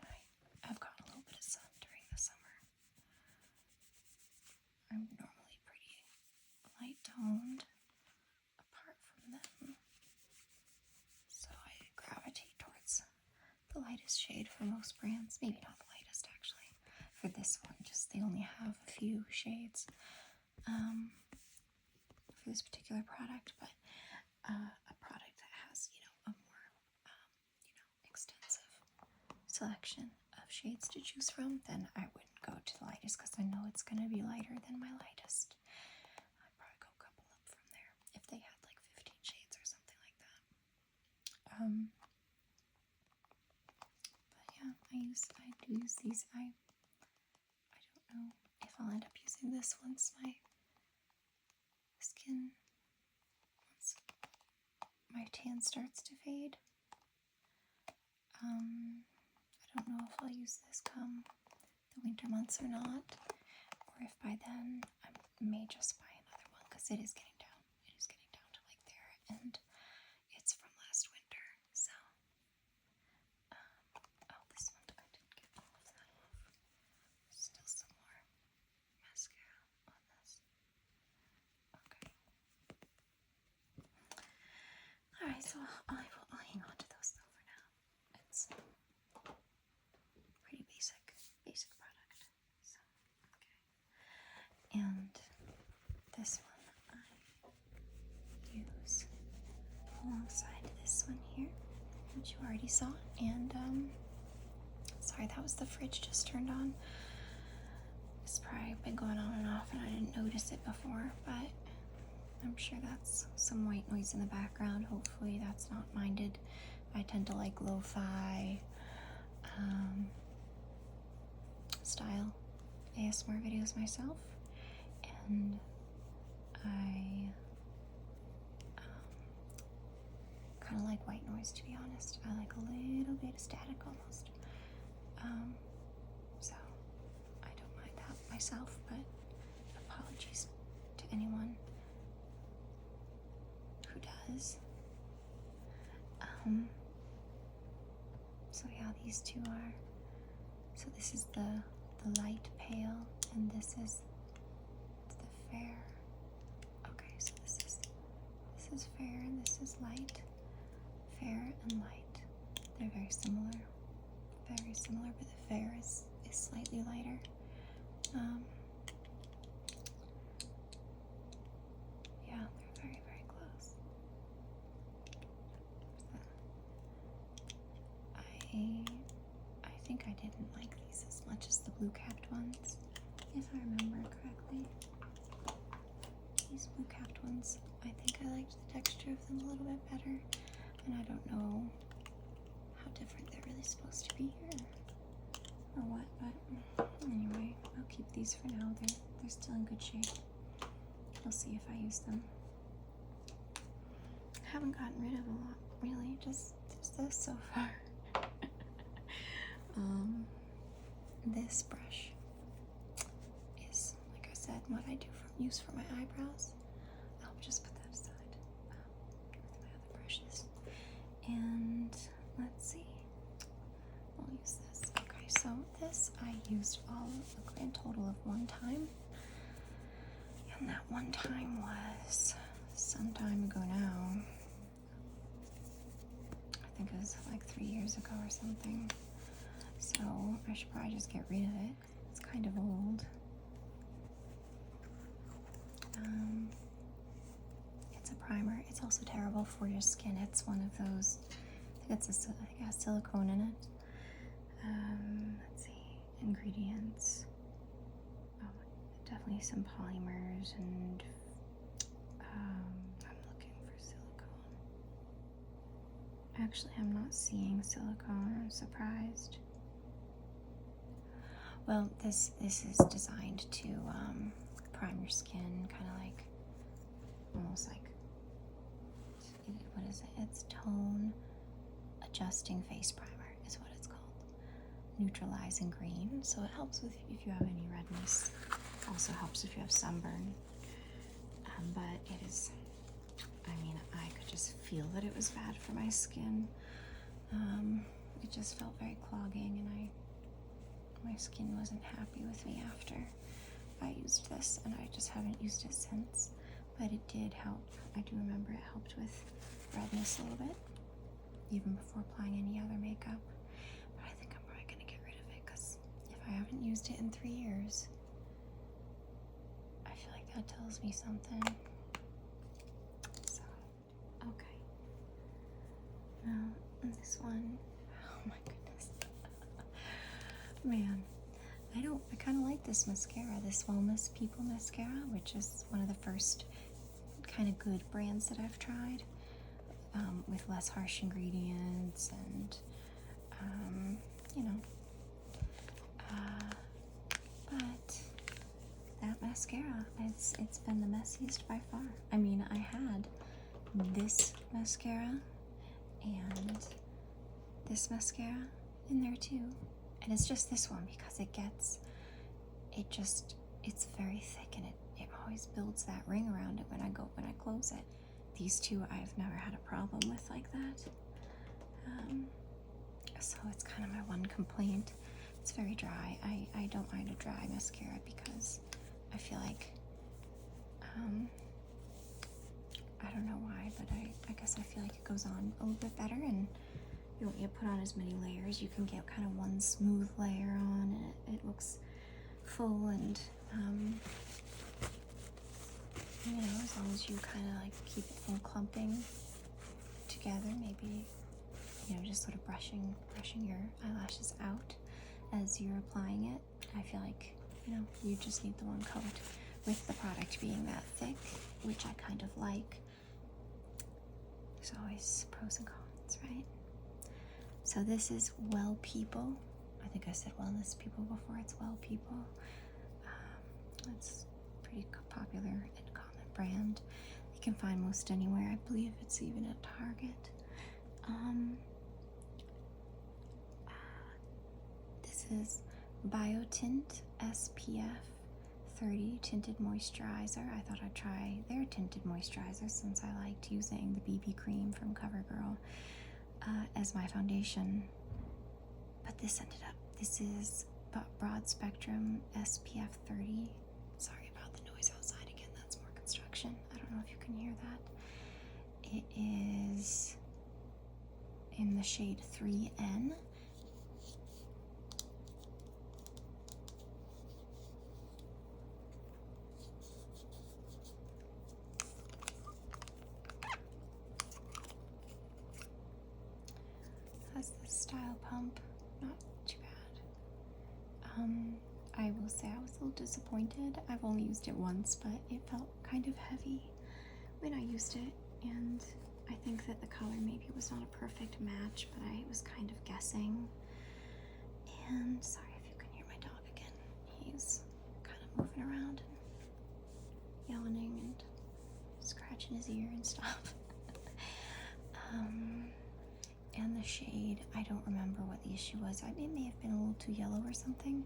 I've got a little bit of sun during the summer. I'm normally pretty light toned apart from them, so I gravitate towards the lightest shade for most brands. Maybe not the lightest actually. For this one, just they only have a few shades for this particular product, but a product that has a more extensive selection of shades to choose from, then I wouldn't go to the lightest because I know it's going to be lighter than my lightest. I'd probably go a couple up from there if they had like 15 shades or something like that. But yeah, I I do use these. I don't know if I'll end up using this once my skin, once my tan starts to fade. I don't know if I'll use this come the winter months or not, or if by then I may just buy another one, because it is getting down. It is getting down to like there, and it's from last winter. So, oh, this one I didn't get all of that off. Still some more mascara on this. Okay. All right, so I'll hang on to those though for now. It's pretty basic product. So, okay. And this one I use alongside this one here, which you already saw. And sorry, that was the fridge just turned on. It's probably been going on and off and I didn't notice it before, but I'm sure that's some white noise in the background. Hopefully that's not minded. I tend to like lo-fi style ASMR videos myself, and I kind of like white noise, to be honest. I like a little bit of static almost. So I don't mind that myself, but apologies to anyone who does. So yeah, these two are, so this is the light pale, and this is the fair. Okay, so this is fair and this is light. Fair and light. They're very similar, but the fair is slightly lighter. Yeah, they're very, very close. I think I didn't like these as much as the blue capped ones, if I remember correctly. These blue capped ones, I think I liked the texture of them a little bit better, and I don't know how different they're really supposed to be or what, but anyway, I'll keep these for now. They're still in good shape. We'll see if I use them. I haven't gotten rid of a lot, really, just this so far. This brush is, like I said, what I use for my eyebrows. I'll just put that aside with my other brushes. And let's see, we'll use this. Okay, so this I used all a grand total of one time, and that one time was some time ago now. I think it was like 3 years ago or something. So I should probably just get rid of it. It's kind of old. It's a primer. It's also terrible for your skin. It's one of those, I think it has silicone in it. Let's see, ingredients. Oh, definitely some polymers, and I'm looking for silicone. Actually, I'm not seeing silicone. I'm surprised. Well, this is designed to prime your skin, kind of like, almost like, what is it? It's tone adjusting face primer is what it's called. Neutralizing green, so it helps with if you have any redness. Also helps if you have sunburn. But it is, I mean, I could just feel that it was bad for my skin. It just felt very clogging, and my skin wasn't happy with me after I used this, and I just haven't used it since. But it did help. I do remember it helped with redness a little bit, even before applying any other makeup. But I think I'm probably going to get rid of it, because if I haven't used it in 3 years, I feel like that tells me something. So, okay. Now, this one, oh my goodness. Man, I kind of like this mascara, this Wellness People mascara, which is one of the first kind of good brands that I've tried, with less harsh ingredients and, you know, mascara. It's been the messiest by far. I mean, I had this mascara and this mascara in there too, and it's just this one because it's very thick, and it always builds that ring around it when I close it. These two I've never had a problem with like that. So it's kind of my one complaint. It's very dry. I don't mind a dry mascara because I feel like, I don't know why, but I guess I feel like it goes on a little bit better, and you don't need to put on as many layers. You can get kind of one smooth layer on, and it looks full, and you know, as long as you kind of like keep it from clumping together, maybe, you know, just sort of brushing your eyelashes out as you're applying it. I feel like, you know, you just need the one coat with the product being that thick, which I kind of like. There's always pros and cons, right? So this is Well People. I think I said Wellness People before. It's Well People. It's a pretty popular and common brand. You can find most anywhere. I believe it's even at Target. This is Biotint SPF 30 Tinted Moisturizer. I thought I'd try their tinted moisturizer since I liked using the BB cream from CoverGirl as my foundation. But this is Broad Spectrum SPF 30. Sorry about the noise outside again, that's more construction. I don't know if you can hear that. It is in the shade 3N. Has this style pump, not too bad. I will say I was a little disappointed. I've only used it once, but it felt kind of heavy when I used it, and I think that the color maybe was not a perfect match, but I was kind of guessing. And sorry if you can hear my dog again. He's kind of moving around and yawning and scratching his ear and stuff. And the shade, I don't remember what the issue was. It may have been a little too yellow or something.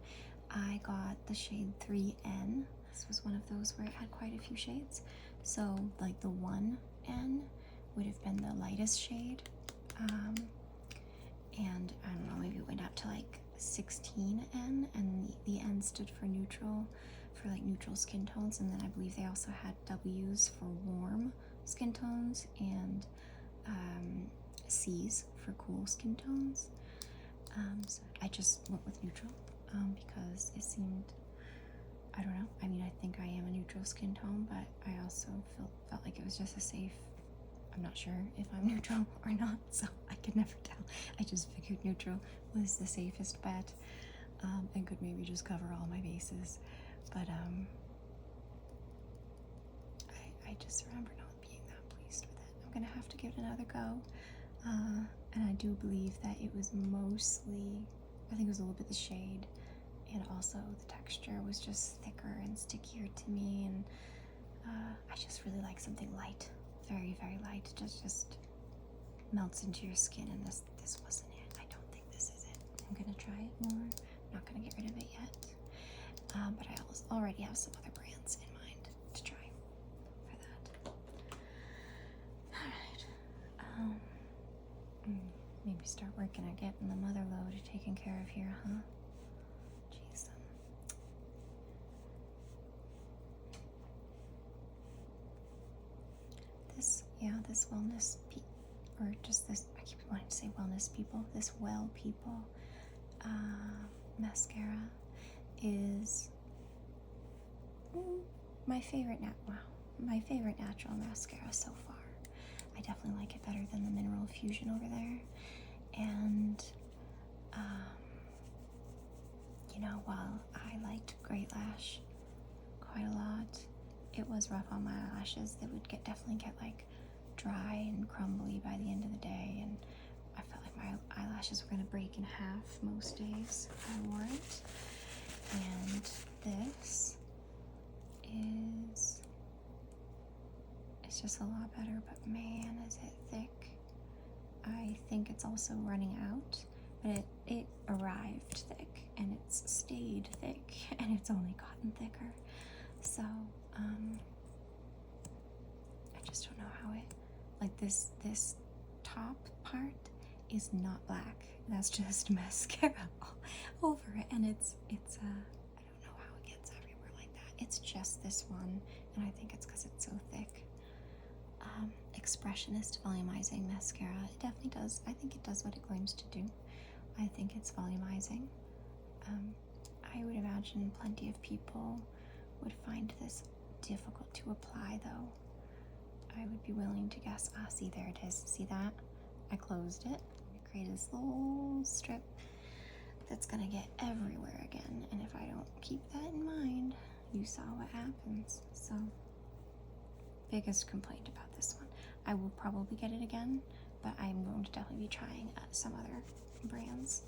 I got the shade 3N. This was one of those where it had quite a few shades. So like the 1N would have been the lightest shade. And I don't know, maybe it went up to like 16N, and the N stood for neutral, for like neutral skin tones. And then I believe they also had W's for warm skin tones, and C's for cool skin tones. So I just went with neutral because it seemed, I don't know, I mean, I think I am a neutral skin tone, but I also felt like it was just a safe, I'm not sure if I'm neutral or not, so I could never tell. I just figured neutral was the safest bet, and could maybe just cover all my bases. But I just remember not being that pleased with it. I'm gonna have to give it another go. And I do believe that it was mostly, I think it was a little bit the shade, and also the texture was just thicker and stickier to me, and I just really like something light, very, very light, just melts into your skin, and this wasn't it. I don't think this is it. I'm gonna try it more. I'm not gonna get rid of it yet, but I already have some other brands in mind to try for that. Alright, maybe start working on getting the mother load taken care of here, huh? Jeez. This wellness or just this, I keep wanting to say Wellness People, this Well People mascara is my favorite natural mascara so far. I definitely like it better than the Mineral Fusion over there. And you know, while I liked Great Lash quite a lot, it was rough on my eyelashes. They would definitely get like dry and crumbly by the end of the day, and I felt like my eyelashes were gonna break in half most days I wore it. And this it's just a lot better, but man, is it thick. I think it's also running out, but it arrived thick and it's stayed thick and it's only gotten thicker. So I just don't know how it, like this top part is not black. That's just mascara all over it, and it's I don't know how it gets everywhere like that. It's just this one, and I think it's because it's so thick. Expressionist volumizing mascara. It definitely does. I think it does what it claims to do. I think it's volumizing. I would imagine plenty of people would find this difficult to apply, though. I would be willing to guess. See, there it is. See that? I closed it. I created this little strip that's gonna get everywhere again. And if I don't keep that in mind, you saw what happens. So, biggest complaint about this one. I will probably get it again, but I'm going to definitely be trying some other brands,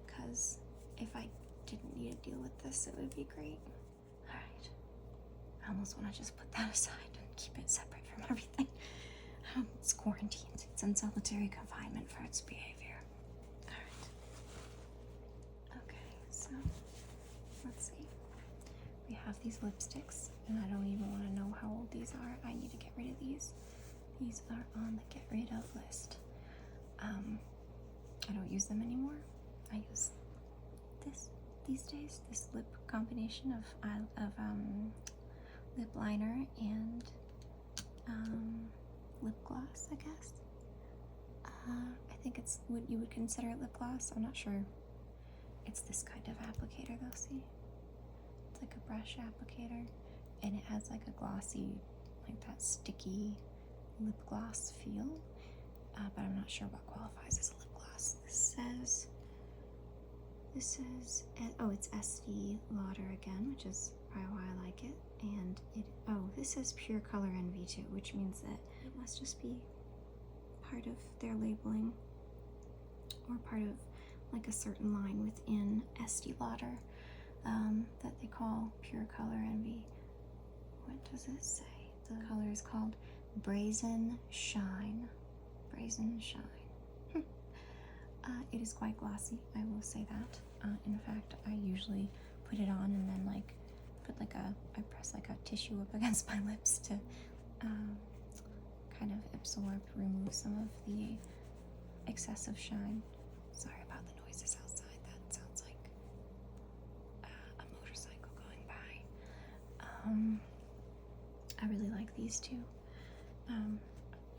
because if I didn't need to deal with this, it would be great. All right. I almost want to just put that aside and keep it separate from everything. It's quarantined. It's in solitary confinement for its behavior. All right. Okay, so let's see. We have these lipsticks, and I don't even want to know how old these are. I need to get rid of these. These are on the get rid of list. I don't use them anymore. I use this these days. This lip combination of lip liner and lip gloss, I guess. I think it's what you would consider lip gloss. I'm not sure. It's this kind of applicator though, see? It's like a brush applicator, and it has like a glossy, like that sticky lip gloss feel, but I'm not sure what qualifies as a lip gloss. This is, oh, it's Estee Lauder again, which is probably why I like it. And this is Pure Color NV2, which means that it must just be part of their labeling, or part of like a certain line within Estee Lauder that they call Pure Color NV. What does it say? The color is called Brazen Shine. Brazen Shine. It is quite glossy, I will say that. In fact, I usually put it on and then I press like a tissue up against my lips to kind of absorb, remove some of the excessive shine. Sorry about the noises outside. That sounds like a motorcycle going by. I really like these two.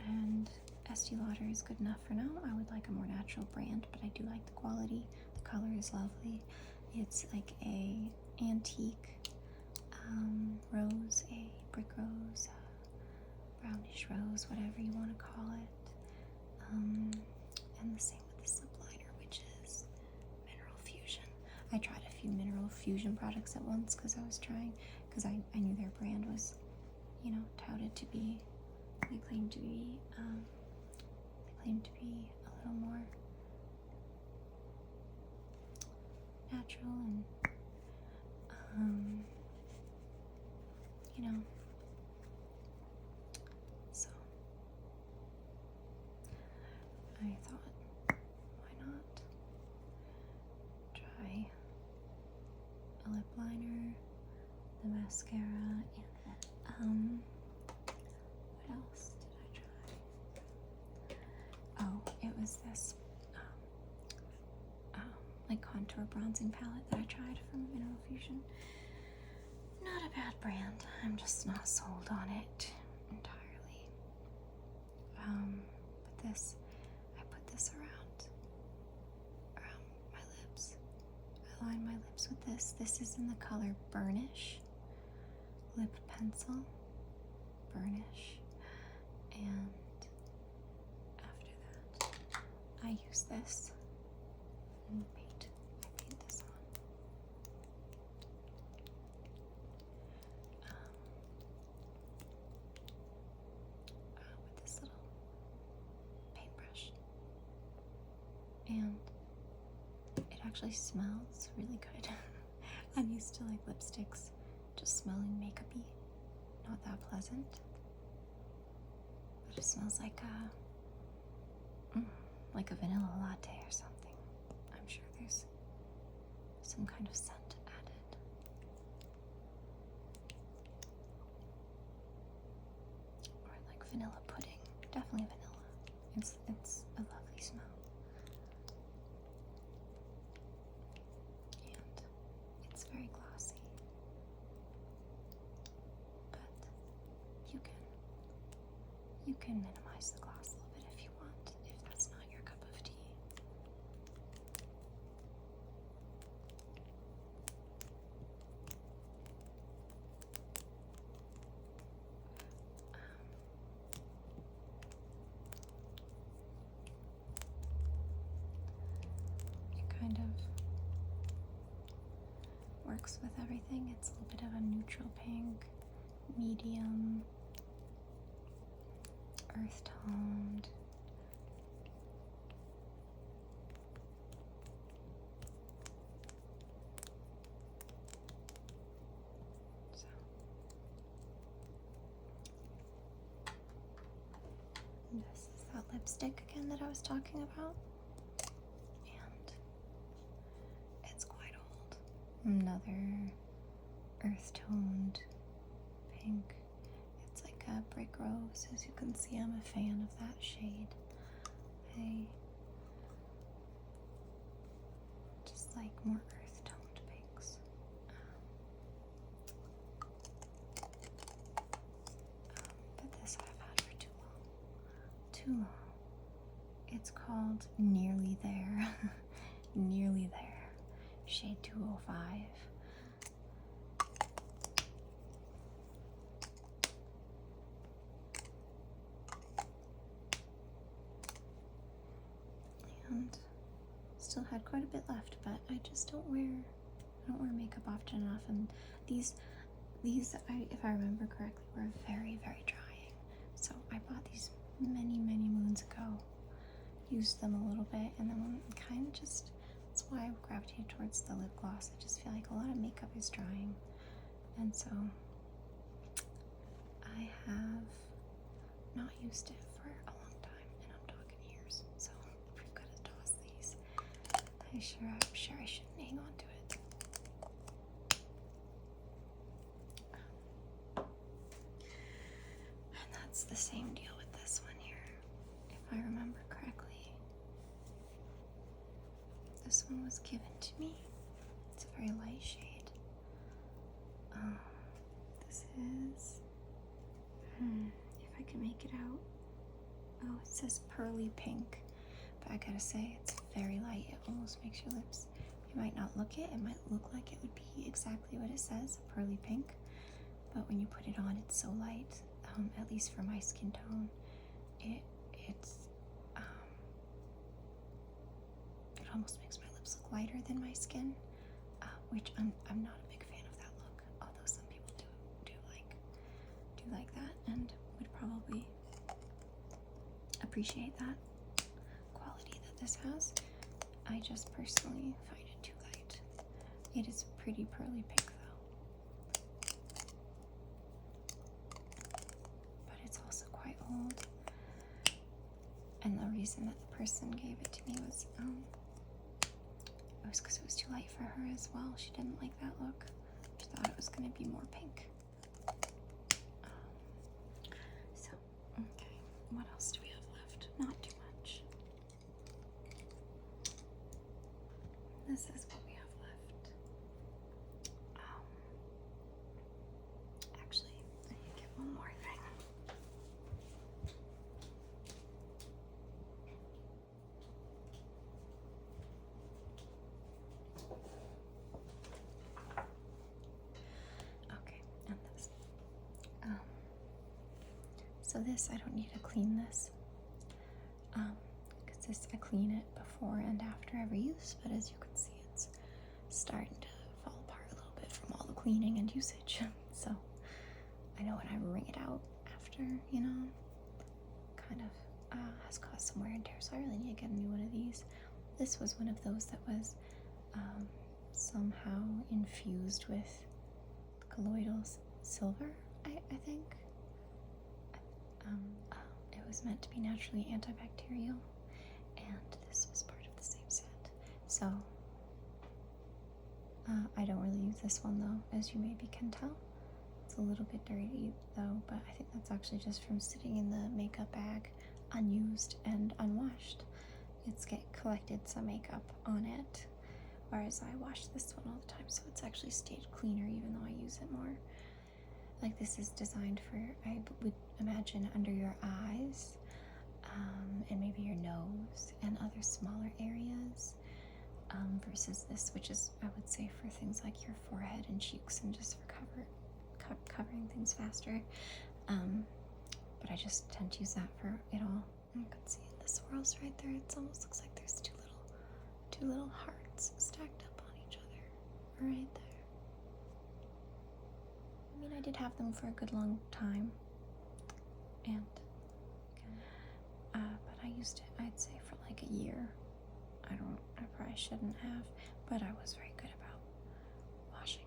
And Estee Lauder is good enough for now. I would like a more natural brand, but I do like the quality. The color is lovely. It's like a antique rose, a brick rose, brownish rose, whatever you want to call it. And the same with this lip liner, which is Mineral Fusion. I tried a few Mineral Fusion products at once because I knew their brand was, touted to be, they claimed to be a little more natural and, so I thought, why not try a lip liner, the mascara, and what else did I try? Oh, it was this like contour bronzing palette that I tried from Mineral Fusion. Not a bad brand. I'm just not sold on it entirely. But this, I put this around my lips. I line my lips with this. This is in the color Burnish. Lip pencil, Burnish. And after that, I use this and paint. I paint this on. With this little paintbrush. And it actually smells really good. I'm used to like lipsticks just smelling makeup-y, not that pleasant. But it smells like a vanilla latte or something. I'm sure there's some kind of scent added. Or like vanilla pudding. Definitely vanilla. It's a lovely smell. And it's very glossy. But you can minimize the gloss a little bit if you want, if that's not your cup of tea. It kind of works with everything. It's a little bit of a neutral pink, medium, earth toned. So this is that lipstick again that I was talking about. And it's quite old. Another earth toned pink. It's like a brick rose. As you can see, I'm a fan of that shade. I just like more earth toned pinks. But this I've had for too long. Too long. It's called Nearly There. Nearly There. Shade 205. And still had quite a bit left, but I just don't wear makeup often enough, and these if I remember correctly, were very, very drying. So I bought these many moons ago, used them a little bit, and then kind of just, that's why I gravitated towards the lip gloss. I just feel like a lot of makeup is drying, and so I have not used it for a long time, and I'm talking years, so we've got to toss these. I'm sure I shouldn't hang on to it. And that's the same deal with this one here, if I remember correctly. This one was given to me. It's a very light shade. This is, if I can make it out. Oh, it says pearly pink, but I gotta say it's very light. It almost makes your lips, you might not look it. It might look like it would be exactly what it says, pearly pink, but when you put it on, it's so light. At least for my skin tone, it almost makes my lips look lighter than my skin, which I'm not a big fan of that look. Although some people do like that, and would probably appreciate that quality that this has. I just personally find it too light. It is pretty pearly pink though, but it's also quite old. And the reason that the person gave it to me was it was because it was too light for her as well. She didn't like that look. She thought it was going to be more pink. So, okay, what else do we have left? Not too much. This is what we have left. Actually, I need to get one more thing. Okay, and this. So this, I don't need to clean this. Because this, I clean it before and after every use, but as you can see, it's starting to fall apart a little bit from all the cleaning and usage. So I know when I wring it out after, kind of has caused some wear and tear, so I really need to get a new one of these. This was one of those that was somehow infused with colloidal silver I think it was meant to be naturally antibacterial, and this was part of the same set. So I don't really use this one though, as you maybe can tell. It's a little bit dirty though, but I think that's actually just from sitting in the makeup bag unused and unwashed. It's collected some makeup on it, whereas I wash this one all the time, so it's actually stayed cleaner even though I use it more. Like, this is designed for, I would imagine, under your eyes, and maybe your nose and other smaller areas, versus this, which is, I would say, for things like your forehead and cheeks and just for covering things faster. But I just tend to use that for it all. You can see in the swirls right there, it almost looks like there's two little hearts stacked up on each other right there. I mean, I did have them for a good long time, and but I used it, I'd say, for like a year. I probably shouldn't have, but I was very good about washing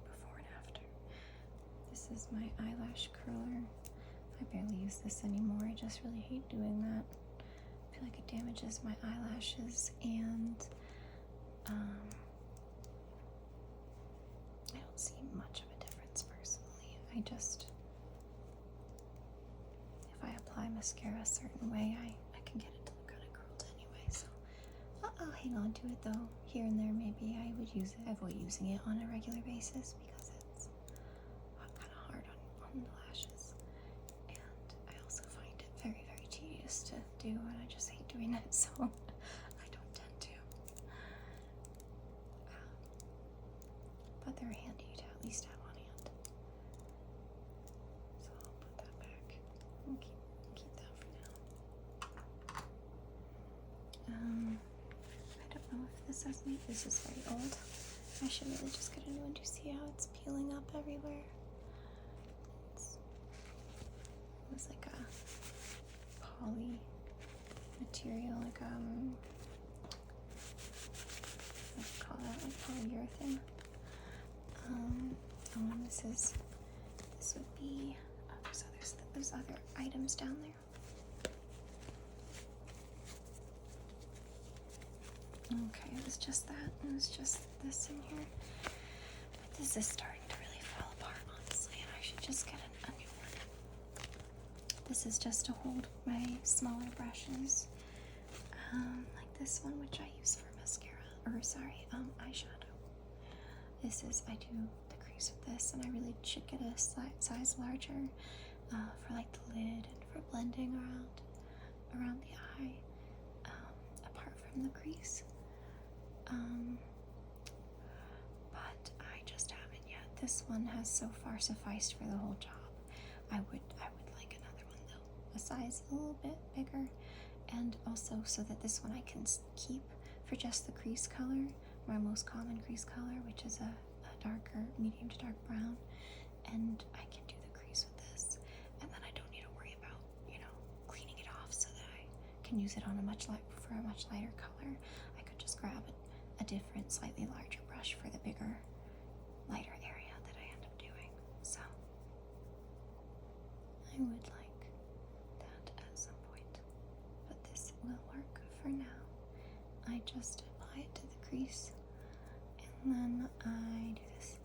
before and after. This is my eyelash curler. I barely use this anymore. I just really hate doing that. I feel like it damages my eyelashes, and I don't see much of a difference personally. If I apply mascara a certain way, I can get it to look kind of curled anyway, so I'll hang on to it though. Here and there, maybe I would use it. I avoid using it on a regular basis because it's kind of hard on the lashes. And I also find it very, very tedious to do, and I just hate doing it, so I don't tend to. But they're handy to at least have on hand. So I'll put that back and keep that for now. I don't know if this has me. This is very old. I should really just get a new one. Do you see how it's peeling up everywhere? It was like a poly material, like what do you call that? Like polyurethane. This would be, so there's other items down there. Okay, it was just that, and it was just this in here. But this is starting to really fall apart, honestly, and I should just get a new one. This is just to hold my smaller brushes, like this one, which I use for eyeshadow. I do the crease with this, and I really should get a size larger for like the lid and for blending around the eye, apart from the crease. But I just haven't yet. This one has so far sufficed for the whole job. I would like another one though, a size a little bit bigger, and also so that this one I can keep for just the crease color, my most common crease color, which is a darker, medium to dark brown, and I can do the crease with this, and then I don't need to worry about, cleaning it off, so that I can use it on for a much lighter color. I could just grab a different, slightly larger brush for the bigger, lighter area that I end up doing. So I would like that at some point, but this will work for now. I just apply it to the crease, and then I do this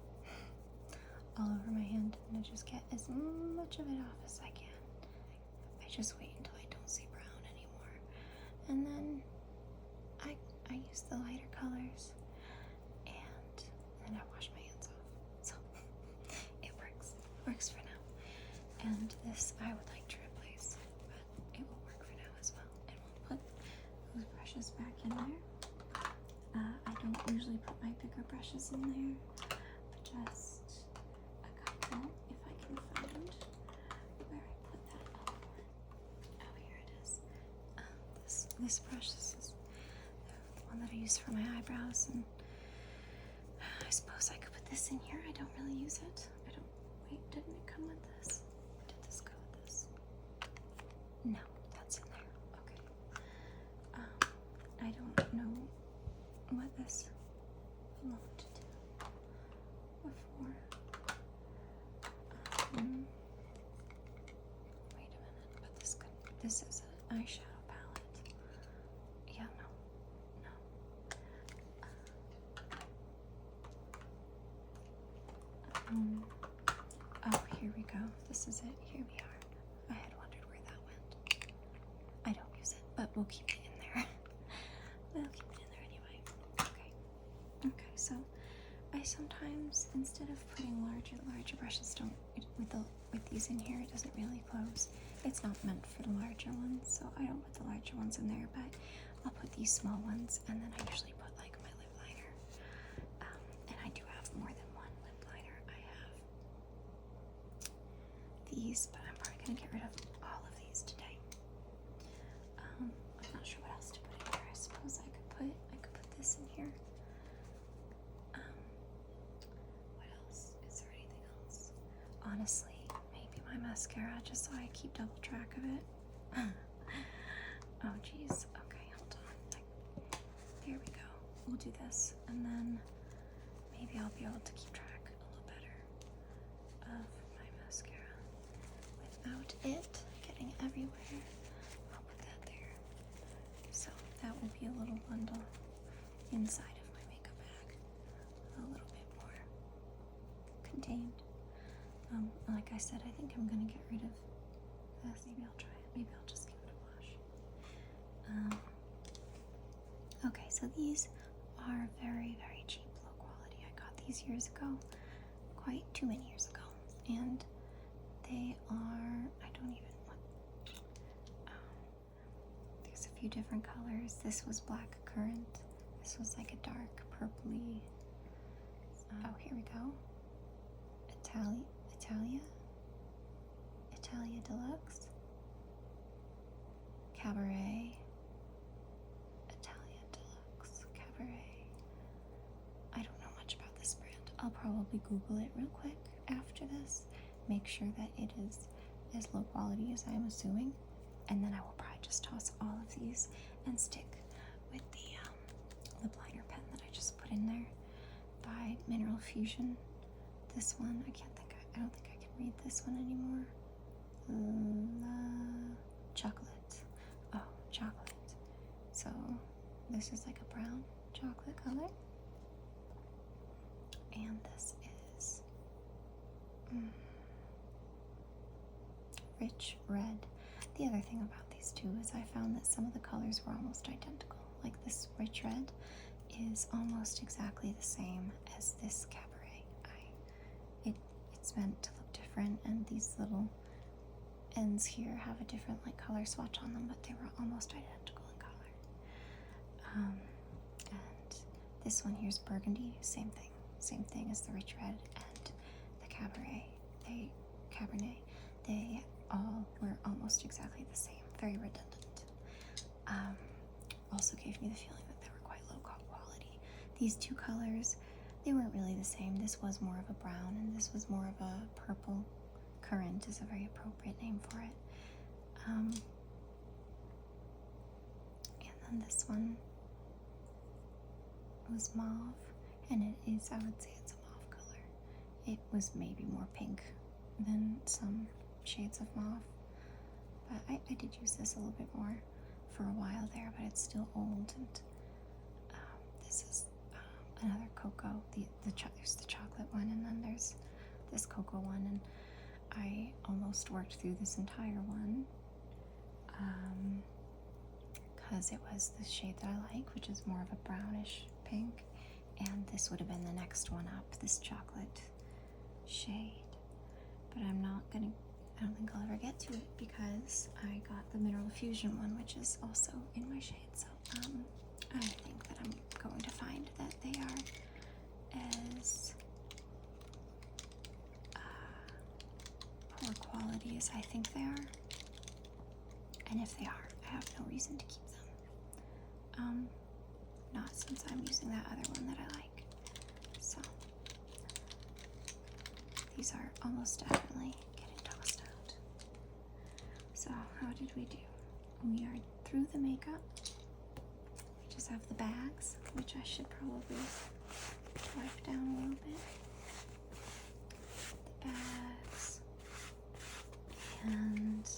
all over my hand, and I just get as much of it off as I can. I just wait until I don't see brown anymore, and then I use the lighter colors, and then I wash my hands off. So it works for now. And this I would like to replace, but it will work for now as well. And we'll put those brushes back in there. I don't usually put my bigger brushes in there, but just a couple, if I can find where I put that. Oh, here it is. This brush, this is the one that I use for my eyebrows, and I suppose I could put this in here. I don't really use it. Wait, didn't it come with this? Did this go with this? No, that's in there. Okay. I don't know what this belonged to before. this as an eyeshadow palette. Yeah, no. Oh, here we go. This is it. Here we are. I had wondered where that went. I don't use it, but we'll keep it in there. We'll keep it in there anyway. Okay. Okay, so I sometimes, instead of putting larger brushes, with these in here, it doesn't really close. It's not meant for the larger ones, so I don't put the larger ones in there, but I'll put these small ones, and then I usually put like my lip liner. And I do have more than one lip liner. I have these, but I'm probably gonna get rid of all of these today. I'm not sure what else to put in here. I suppose I could put this in here. What else? Is there anything else? Honestly, maybe my mascara, just so I keep double track of it. Oh geez. Okay, hold on. There we go. We'll do this, and then maybe I'll be able to keep track a little better of my mascara without it getting everywhere. I'll put that there. So that will be a little bundle inside of my makeup bag, a little bit more contained. Like I said, I think I'm gonna get rid of this. Maybe I'll try it. Maybe I'll just give it a wash. Okay, so these are very, very cheap, low quality. I got these years ago, quite too many years ago, and they are, I don't even want, there's a few different colors. This was black currant. This was like a dark purpley. Oh, here we go. Italia Deluxe, Cabaret, Italia Deluxe, Cabaret. I don't know much about this brand. I'll probably Google it real quick after this, make sure that it is as low quality as I'm assuming, and then I will probably just toss all of these and stick with the lip liner pen that I just put in there by Mineral Fusion. This one, I don't think I can read this one anymore. Chocolate. Oh, chocolate. So this is like a brown chocolate color. And this is rich red. The other thing about these two is I found that some of the colors were almost identical. Like this rich red is almost exactly the same as this Cabaret. It's meant to look different, and these little ends here have a different like color swatch on them, but they were almost identical in color. And this one here's burgundy, same thing as the rich red and the Cabernet. They all were almost exactly the same, very redundant. Also gave me the feeling that they were quite low quality. These two colors, they weren't really the same. This was more of a brown, and this was more of a purple. Currant is a very appropriate name for it. And then this one was mauve, and it is, I would say it's a mauve color. It was maybe more pink than some shades of mauve, but I did use this a little bit more for a while there, but it's still old. And this is another cocoa. There's the chocolate one, and then there's this cocoa one, and I almost worked through this entire one because it was the shade that I like, which is more of a brownish pink, and this would have been the next one up, this chocolate shade. But I don't think I'll ever get to it because I got the Mineral Fusion one, which is also in my shade. So I think that I'm going to find that they are as poor quality as I think they are. And if they are, I have no reason to keep them. Not since I'm using that other one that I like. So these are almost definitely getting tossed out. So how did we do? We are through the makeup. We just have the bags, which I should probably wipe down a little bit. The bags. And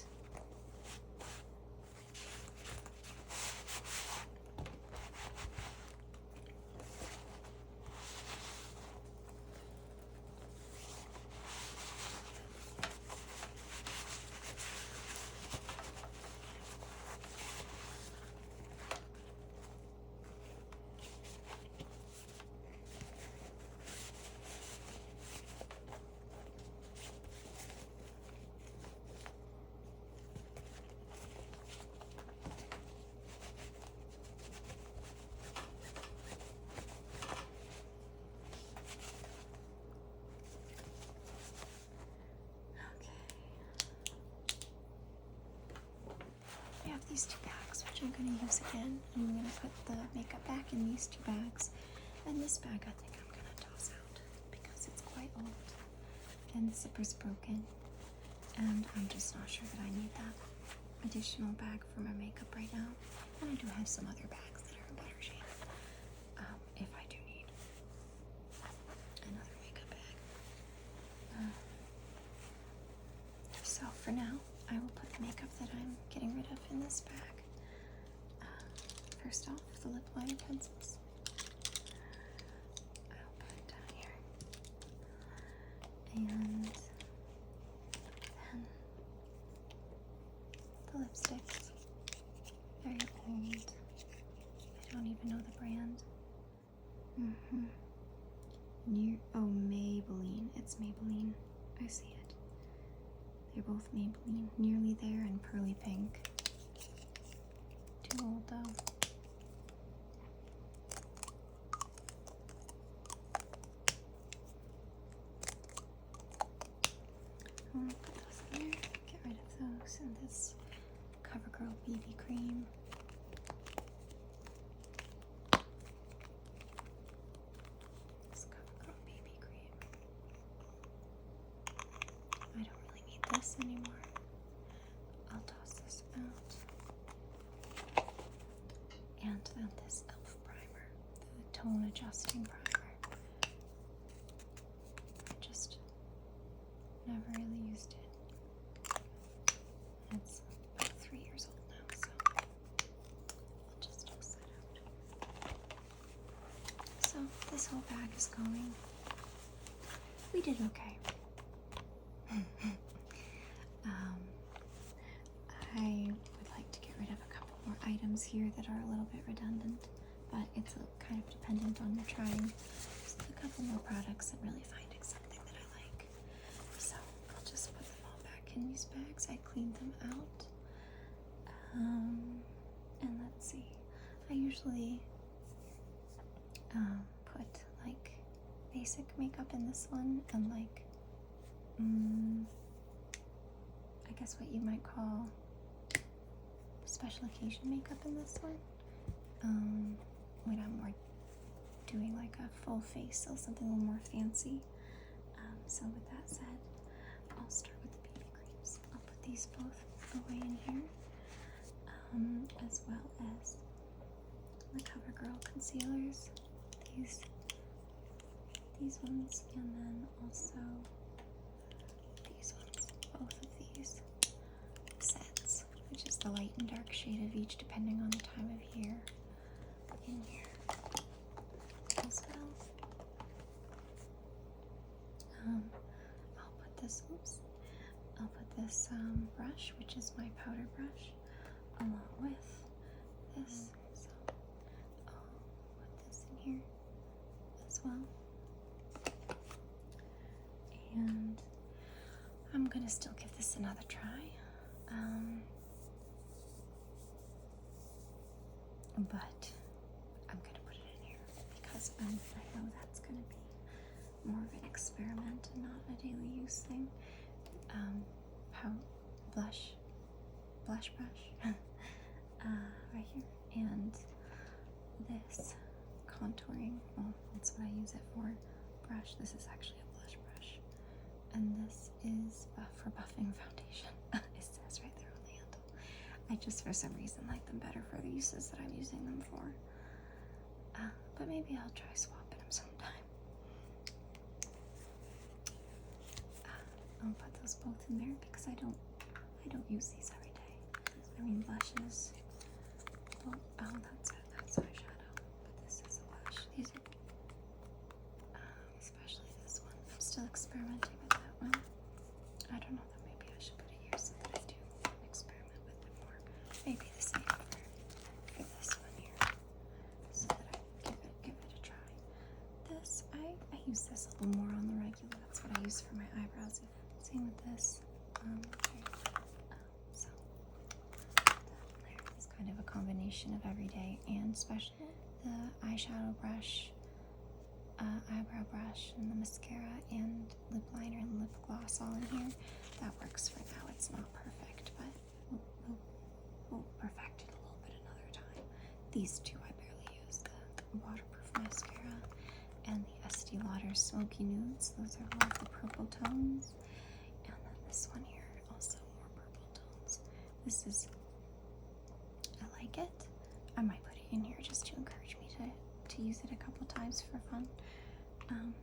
I'm going to use again. I'm going to put the makeup back in these 2 bags. And this bag I think I'm going to toss out because it's quite old. And the zipper's broken. And I'm just not sure that I need that additional bag for my makeup right now. And I do have some other bags that are in better shape. If I do need another makeup bag. So for now, I will put the makeup that I'm getting rid of in this bag. First off, the lip liner pencils. I'll put it down here. And then the lipsticks. Very old. I don't even know the brand. Maybelline. It's Maybelline. I see it. They're both Maybelline. Nearly There and Pearly Pink. Too old though. I'm gonna put those in there. Get rid of those. And this CoverGirl BB cream. This CoverGirl BB cream. I don't really need this anymore. I'll toss this out. And then this e.l.f. primer, the tone adjusting primer. I just never really used it. It's about 3 years old now, so I'll just toss that out. So this whole bag is going. We did okay. I would like to get rid of a couple more items here that are a little bit redundant, but it's kind of dependent on your trying just a couple more products and really finding something that I like. So I'll just put them all back in these bags. I cleaned them out. And let's see. I usually put like basic makeup in this one and like I guess what you might call special occasion makeup in this one. When I'm more doing like a full face or something a little more fancy. So with that said, I'll start with the BB creams. I'll put these both away in here, as well as the CoverGirl concealers. These ones, and then also these ones. Both of these sets, which is the light and dark shade of each depending on the time of year, in here as well. I'll put this brush, which is my powder brush, along with this. So I'll put this in here as well. And I'm gonna still give this another try. But I'm gonna put it in here because I know that's gonna be more of an experiment and not a daily use thing. Blush brush right here, and this contouring, well, that's what I use it for, brush. This is actually a blush brush, and this is for buffing foundation. It says right there on the handle. I just for some reason like them better for the uses that I'm using them for, but maybe I'll try swapping them sometime. I'll put those both in there because I don't use these every day. I mean, blushes. Oh, that's eyeshadow. But this is a blush. These are, especially this one. I'm still experimenting with that one. I don't know that maybe I should put it here so that I do experiment with it more. Maybe the same for this one here, so that I give it a try. This I use this a little more on the regular. That's what I use for my eyebrows. Same with this. So it's kind of a combination of everyday and special. The eyeshadow brush, eyebrow brush, and the mascara and lip liner and lip gloss all in here. That works for now. It's not perfect, but we'll perfect it a little bit another these two I barely use, the waterproof mascara and the Estee Lauder Smoky Nudes. Those are more of the purple tones. And then this one here, also more purple tones. This is, I like it. I might put it in here just to encourage me to use it a couple times for fun. And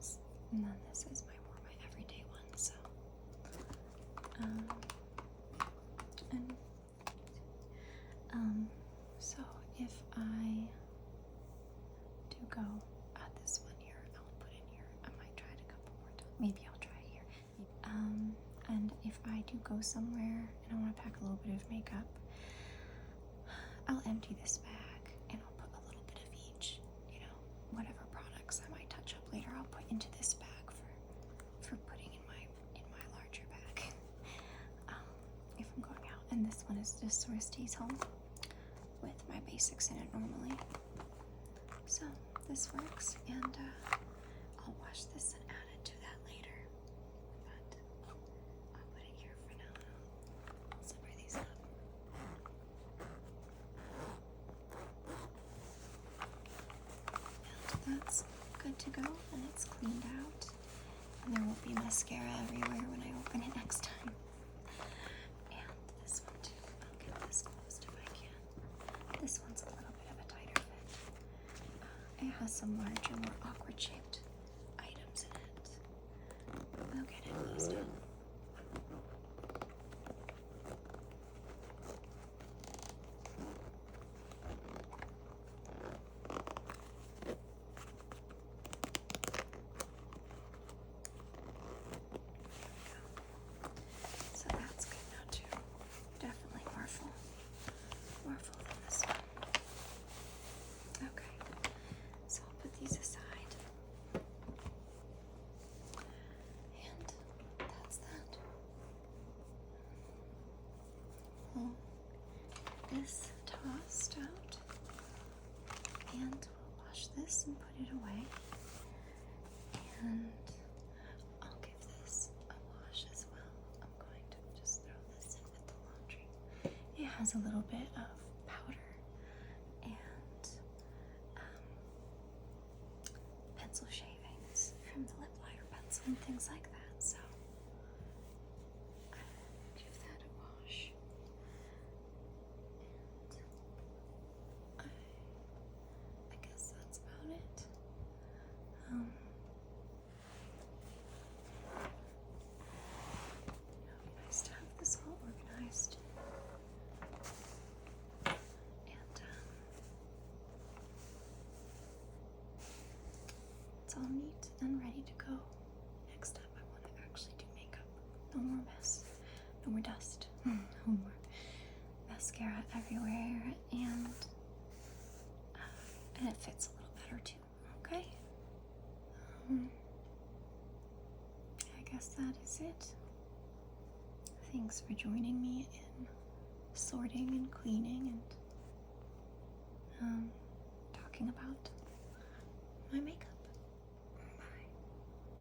then this is my everyday one. So, so if I do go at this one here, I'll put in here. I might try it a couple more times. Maybe I'll try it here. And if I do go somewhere and I want to pack a little bit of makeup, I'll empty this bag and I'll put a little bit of each, whatever products I might touch up later, I'll put into this bag for putting in my larger bag if I'm going out. And this one is just sort of stays home with my basics in it normally. So this works, and I'll wash this and add it to that later. But I'll put it here for now. I'll zipper these up. And that's good to go, and it's cleaned out. And there won't be mascara everywhere when I open it next time. And this one too. I'll get this closed if I can. This one's a little bit of a tighter fit. It has some larger, more awkward shaped items in it. We'll get it closed up. So that's good now too. Definitely more full than this one. Okay, so I'll put these aside. And that's that. Well, this tossed out. And we'll wash this and put it away. And I'll give this a wash as well. I'm going to just throw this in with the laundry. It has a little bit of powder and pencil shavings from the lip liner pencil and things like that. So give that a wash. And I guess that's about it. It'll be nice to have this all organized. And it's all neat and ready to go. Next time I want to actually do makeup. No more mess. No more dust. No more mascara everywhere. And it fits a little better too. Okay? I guess that is it. Thanks for joining me in sorting and cleaning and talking about my makeup.